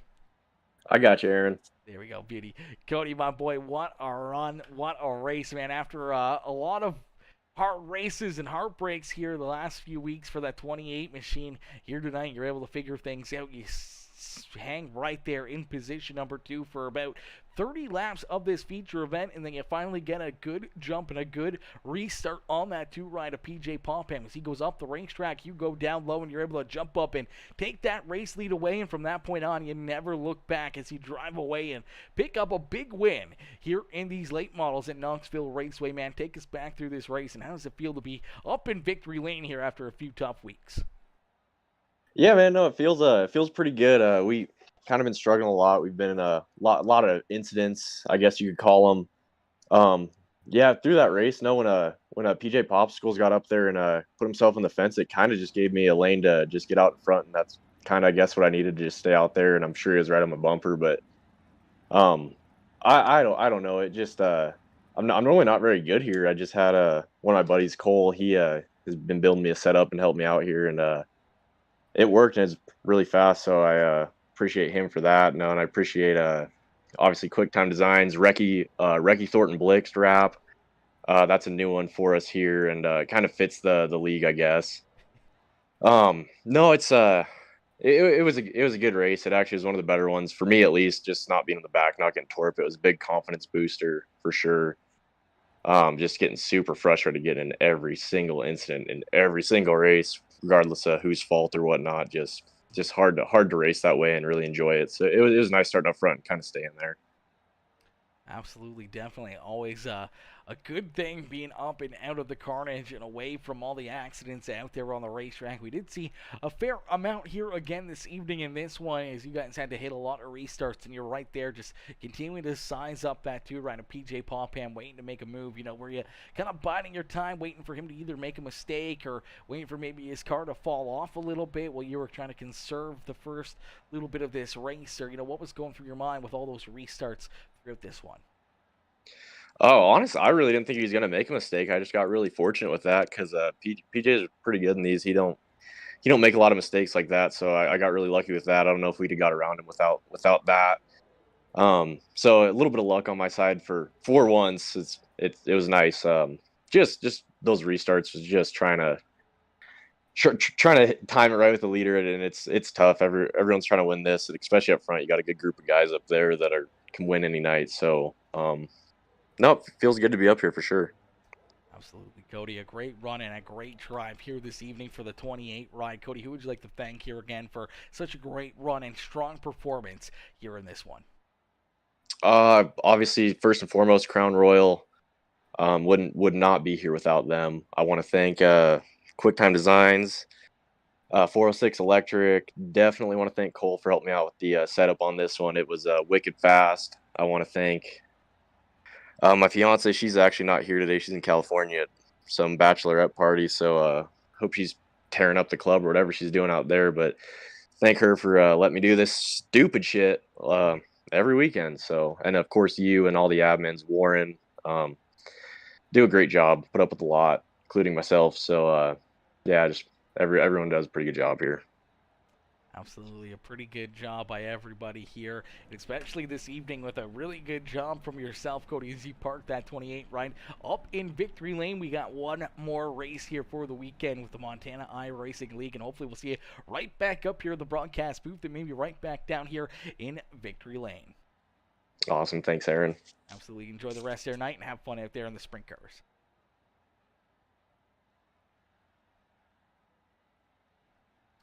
I got you, Aaron. There we go, beauty. Cody, my boy, what a run, what a race, man. After a lot of hard races and heartbreaks here the last few weeks for that 28 machine, here tonight you're able to figure things out. You hang right there in position number 2 for about 30 laps of this feature event, and then you finally get a good jump and a good restart on that 2 ride of PJ Popham. As he goes up the racetrack, you go down low and you're able to jump up and take that race lead away, and from that point on you never look back as you drive away and pick up a big win here in these late models at Knoxville Raceway. Man, take us back through this race, and how does it feel to be up in victory lane here after a few tough weeks? Yeah, man, no, it feels pretty good. We kind of been struggling a lot. We've been in a lot of incidents, I guess you could call them. Yeah, through that race, no, when PJ Popsicles got up there and put himself on the fence, it kind of just gave me a lane to just get out in front, and that's kind of, I guess, what I needed to just stay out there. And I'm sure he was right on my bumper, but I don't know. It just I'm normally not very good here. I just had one of my buddies, Cole. He has been building me a setup and helped me out here, and it worked, and it's really fast, so I appreciate him for that. And I appreciate obviously QuickTime Designs, Recky Thornton Blix strap. That's a new one for us here, and it kind of fits the league, I guess. No, it's it was a good race. It actually was one of the better ones for me, at least. Just not being in the back, not getting tore up. It was a big confidence booster for sure. Just getting super frustrated getting in every single incident in every single race, regardless of whose fault or whatnot. Just hard to race that way and really enjoy it. So it was nice starting up front and kind of staying there. Absolutely, definitely. Always a good thing being up and out of the carnage and away from all the accidents out there on the racetrack. We did see a fair amount here again this evening in this one as you guys had to hit a lot of restarts, and you're right there just continuing to size up that two-ride of PJ Popham waiting to make a move. You know, were you kind of biding your time waiting for him to either make a mistake or waiting for maybe his car to fall off a little bit while you were trying to conserve the first little bit of this race? Or, you know, what was going through your mind with all those restarts throughout this one? Oh, honestly, I really didn't think he was gonna make a mistake. I just got really fortunate with that because PJ is pretty good in these. He don't make a lot of mistakes like that, so I got really lucky with that. I don't know if we'd have got around him without that. So a little bit of luck on my side for once. It was nice. Just those restarts was just trying to time it right with the leader, and it's tough. Everyone's trying to win this, and especially up front, you got a good group of guys up there that can win any night. So no, it feels good to be up here for sure. Absolutely, Cody. A great run and a great drive here this evening for the 28 ride. Cody, who would you like to thank here again for such a great run and strong performance here in this one? Obviously, first and foremost, Crown Royal would not be here without them. I want to thank QuickTime Designs, 406 Electric. Definitely want to thank Cole for helping me out with the setup on this one. It was wicked fast. I want to thank my fiance. She's actually not here today. She's in California at some bachelorette party. So hope she's tearing up the club or whatever she's doing out there. But thank her for letting me do this stupid shit every weekend. So, and of course you and all the admins, Warren, do a great job. Put up with a lot, including myself. So yeah, just everyone does a pretty good job here. Absolutely, a pretty good job by everybody here, especially this evening with a really good job from yourself, Cody, as you parked that 28 ride up in victory lane. We got one more race here for the weekend with the Montana iRacing League, and hopefully we'll see you right back up here in the broadcast booth and maybe right back down here in victory lane. Awesome. Thanks, Aaron. Absolutely. Enjoy the rest of your night and have fun out there in the sprint cars.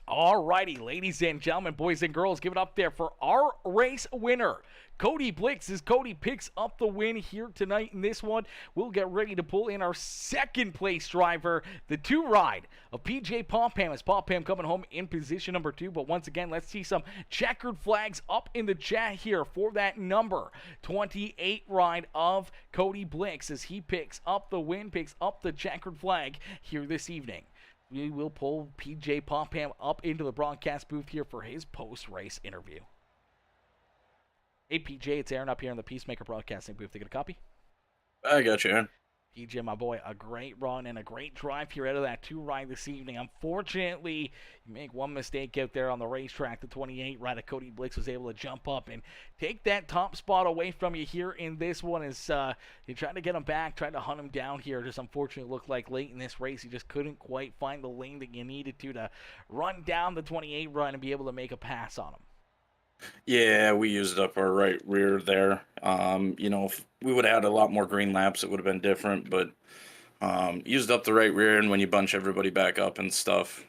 Alrighty, ladies and gentlemen, boys and girls, give it up there for our race winner, Cody Blix, as Cody picks up the win here tonight in this one. We'll get ready to pull in our second place driver, the two ride of PJ Popham, as Popham coming home in position number 2. But once again, let's see some checkered flags up in the chat here for that number 28 ride of Cody Blix, as he picks up the win, picks up the checkered flag here this evening. We will pull PJ Popham up into the broadcast booth here for his post-race interview. Hey, PJ, it's Aaron up here in the PeaceMaker broadcasting booth. You get a copy? I got you, Aaron. PJ, my boy, a great run and a great drive here out of that 2 ride this evening. Unfortunately, you make one mistake out there on the racetrack. The 28 ride of Cody Blix was able to jump up and take that top spot away from you here in this one. As you tried to get him back, tried to hunt him down here. Just unfortunately looked like late in this race, you just couldn't quite find the lane that you needed to run down the 28 run and be able to make a pass on him. Yeah, we used up our right rear there. If we would have had a lot more green laps, it would have been different, but used up the right rear, and when you bunch everybody back up and stuff,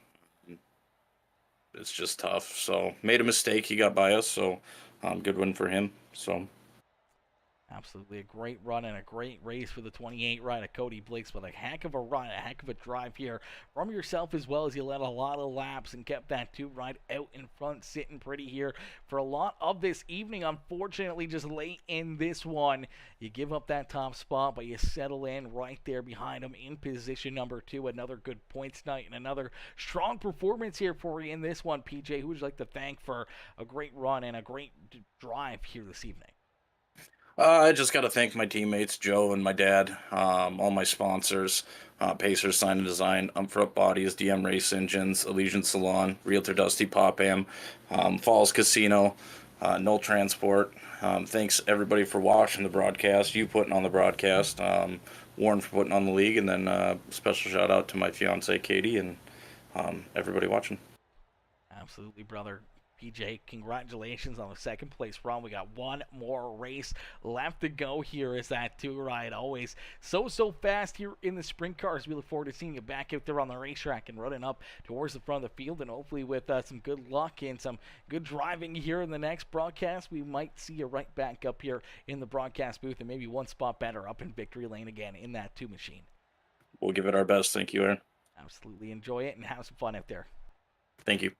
it's just tough. So made a mistake. He got by us, so good win for him. So Absolutely a great run and a great race for the 28 ride of Cody Blix, but a heck of a run, a heck of a drive here from yourself, as well as you led a lot of laps and kept that 2 ride out in front, sitting pretty here for a lot of this evening. Unfortunately, just late in this one, you give up that top spot, but you settle in right there behind him in position number 2. Another good points night and another strong performance here for you in this one. PJ, who would you like to thank for a great run and a great drive here this evening? I just got to thank my teammates, Joe and my dad, all my sponsors, Pacers Sign and Design, Front Bodies, DM Race Engines, Allegiance Salon, Realtor Dusty Popham, Falls Casino, Null Transport. Thanks everybody for watching the broadcast, you putting on the broadcast, Warren for putting on the league, and then special shout out to my fiance Katie and everybody watching. Absolutely, brother. PJ, congratulations on the second place run. We got one more race left to go here. Is that two ride always so fast here in the sprint cars. We look forward to seeing you back out there on the racetrack and running up towards the front of the field, and hopefully with some good luck and some good driving here in the next broadcast, we might see you right back up here in the broadcast booth and maybe one spot better up in victory lane again in that 2 machine. We'll give it our best. Thank you, Aaron. Absolutely enjoy it and have some fun out there. Thank you.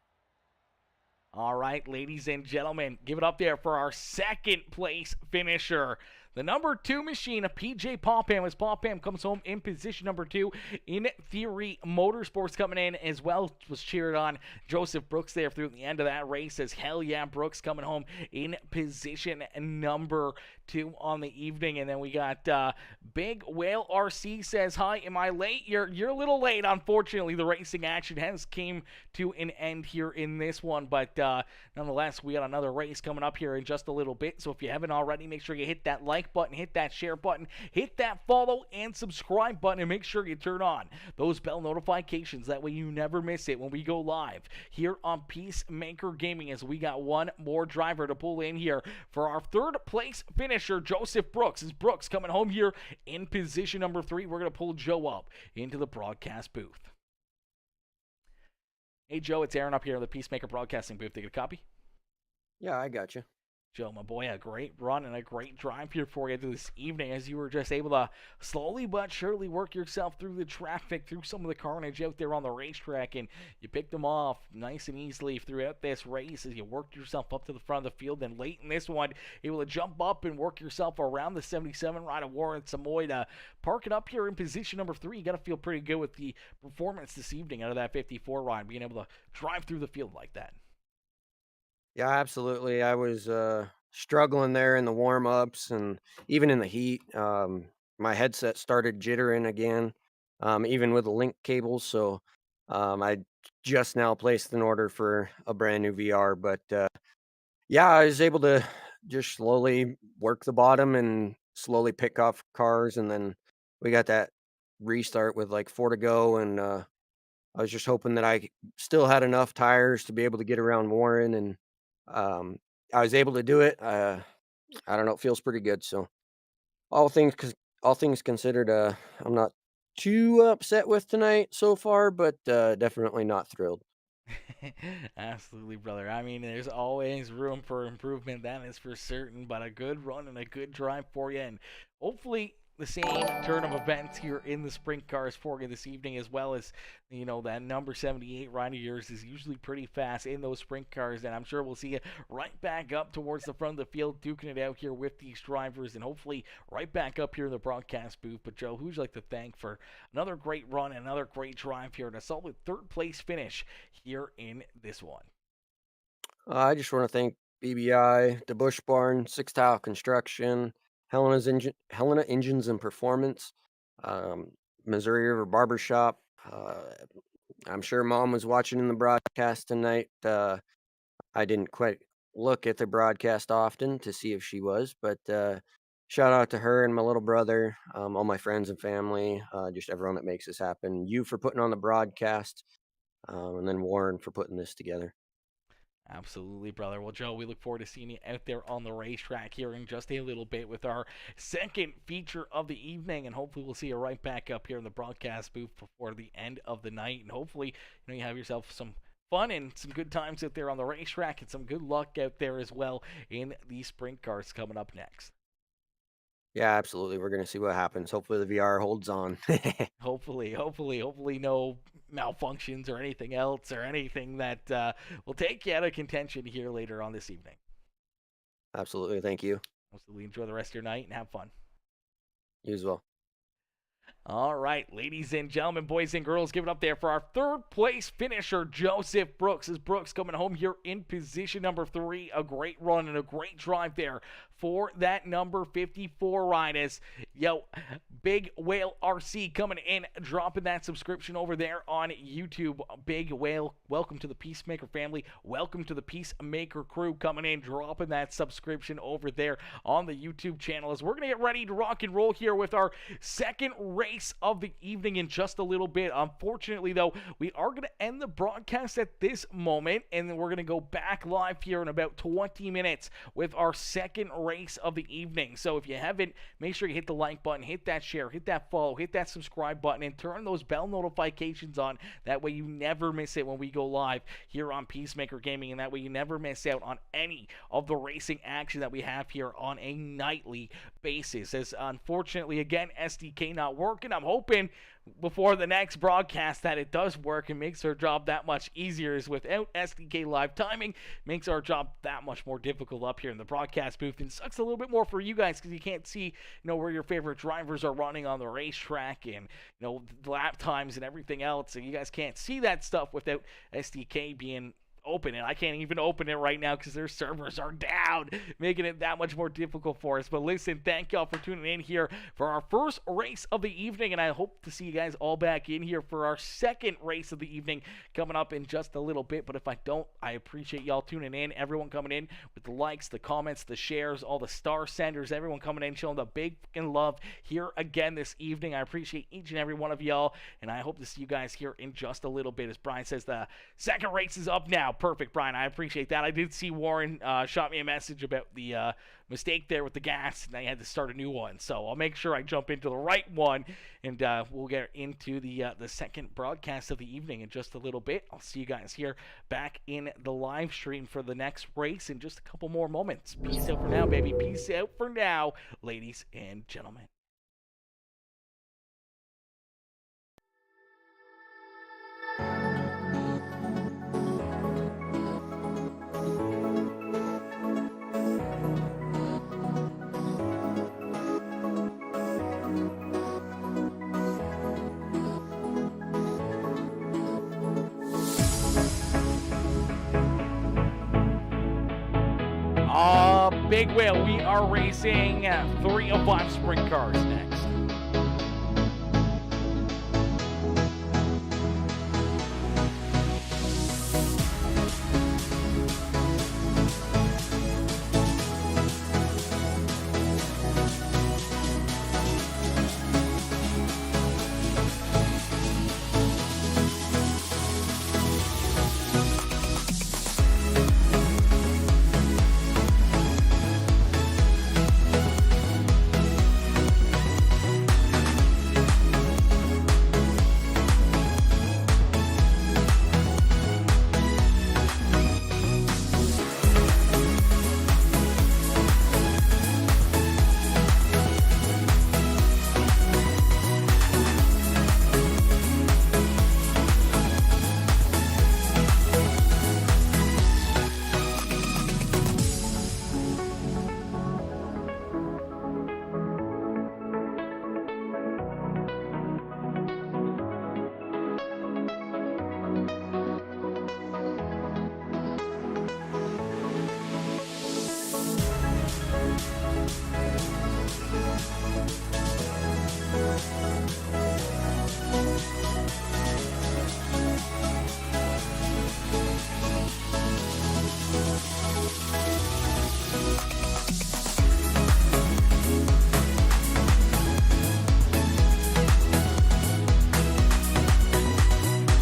All right, ladies and gentlemen, give it up there for our second place finisher. The number 2 machine of PJ Popham, as Popham comes home in position number 2. In Theory Motorsports coming in as well, was cheered on Joseph Brooks there through the end of that race. As hell yeah, Brooks coming home in position number 2 on the evening. And then we got Big Whale RC says, hi, am I late? You're a little late, unfortunately. The racing action has came to an end here in this one, but nonetheless, we got another race coming up here in just a little bit. So if you haven't already, make sure you hit that like button, hit that share button, hit that follow and subscribe button, and make sure you turn on those bell notifications. That way you never miss it when we go live here on PeaceMaker Gaming, as we got one more driver to pull in here for our third place finisher, Joseph Brooks. As Brooks coming home here in position number 3, we're going to pull Joe up into the broadcast booth. Hey Joe, it's Aaron up here in the PeaceMaker broadcasting booth. Take a copy. Yeah, I got you. Joe, my boy, a great run and a great drive here for you this evening, as you were just able to slowly but surely work yourself through the traffic, through some of the carnage out there on the racetrack, and you picked them off nice and easily throughout this race as you worked yourself up to the front of the field. And late in this one, able to jump up and work yourself around the 77 ride of Warren Samoy to park it up here in position number 3. You got to feel pretty good with the performance this evening out of that 54 ride, being able to drive through the field like that. Yeah, absolutely. I was struggling there in the warm-ups and even in the heat. My headset started jittering again, even with the link cables. So I just now placed an order for a brand new VR. But yeah, I was able to just slowly work the bottom and slowly pick off cars. And then we got that restart with like 4 to go. And I was just hoping that I still had enough tires to be able to get around Warren, and I was able to do it. I don't know, it feels pretty good. So all things considered, I'm not too upset with tonight so far, but definitely not thrilled. Absolutely, brother. I mean, there's always room for improvement, that is for certain, but a good run and a good drive for you, and hopefully the same turn of events here in the sprint cars for you this evening, as well as, you know, that number 78 ride of yours is usually pretty fast in those sprint cars, and I'm sure we'll see you right back up towards the front of the field, duking it out here with these drivers, and hopefully right back up here in the broadcast booth. But Joe, who'd you like to thank for another great run and another great drive here, and a solid third place finish here in this one? I just want to thank BBI, the Bush Barn, Six Tile Construction, Helena Engines and Performance, Missouri River Barbershop. I'm sure Mom was watching in the broadcast tonight. I didn't quite look at the broadcast often to see if she was, but shout out to her and my little brother, all my friends and family, just everyone that makes this happen. You for putting on the broadcast, and then Warren for putting this together. Absolutely, brother. Well, Joe, we look forward to seeing you out there on the racetrack here in just a little bit with our second feature of the evening, and hopefully we'll see you right back up here in the broadcast booth before the end of the night, and hopefully, you know, you have yourself some fun and some good times out there on the racetrack, and some good luck out there as well in these sprint cars coming up next. Yeah, absolutely. We're going to see what happens. Hopefully the VR holds on. Hopefully no malfunctions or anything else or anything that will take you out of contention here later on this evening. Absolutely. Thank you. Absolutely. Enjoy the rest of your night and have fun. You as well. All right, ladies and gentlemen, boys and girls, give it up there for our third place finisher, Joseph Brooks. As Brooks coming home here in position number 3. A great run and a great drive there for that number 54 ride. As, Big Whale RC coming in, dropping that subscription over there on YouTube. Big Whale, welcome to the PeaceMaker family. Welcome to the PeaceMaker Crew coming in, dropping that subscription over there on the YouTube channel. As we're going to get ready to rock and roll here with our second race race of the evening in just a little bit. Unfortunately, though, we are going to end the broadcast at this moment, and then we're going to go back live here in about 20 minutes with our second race of the evening. So if you haven't, make sure you hit the like button, hit that share, hit that follow, hit that subscribe button, and turn those bell notifications on. That way you never miss it when we go live here on PeaceMaker Gaming, and that way you never miss out on any of the racing action that we have here on a nightly basis. As unfortunately, again, SDK not working. I'm hoping before the next broadcast that it does work and makes our job that much easier, as without SDK live timing makes our job that much more difficult up here in the broadcast booth, and sucks a little bit more for you guys because you can't see, where your favorite drivers are running on the racetrack, and the lap times and everything else, and you guys can't see that stuff without SDK being open, and I can't even open it right now because their servers are down, making it that much more difficult for us. But listen, thank y'all for tuning in here for our first race of the evening, and I hope to see you guys all back in here for our second race of the evening coming up in just a little bit. But if I don't, I appreciate y'all tuning in, everyone coming in with the likes, the comments, the shares, all the star senders, everyone coming in showing the big fucking love here again this evening. I appreciate each and every one of y'all, and I hope to see you guys here in just a little bit. As Brian says, the second race is up now. Perfect, Brian. I appreciate that. I did see Warren shot me a message about the mistake there with the gas, and I had to start a new one. So I'll make sure I jump into the right one, and we'll get into the second broadcast of the evening in just a little bit. I'll see you guys here back in the live stream for the next race in just a couple more moments. Peace out for now, baby. Peace out for now, ladies and gentlemen. Big wheel, we are racing 3 of 5 sprint cars next.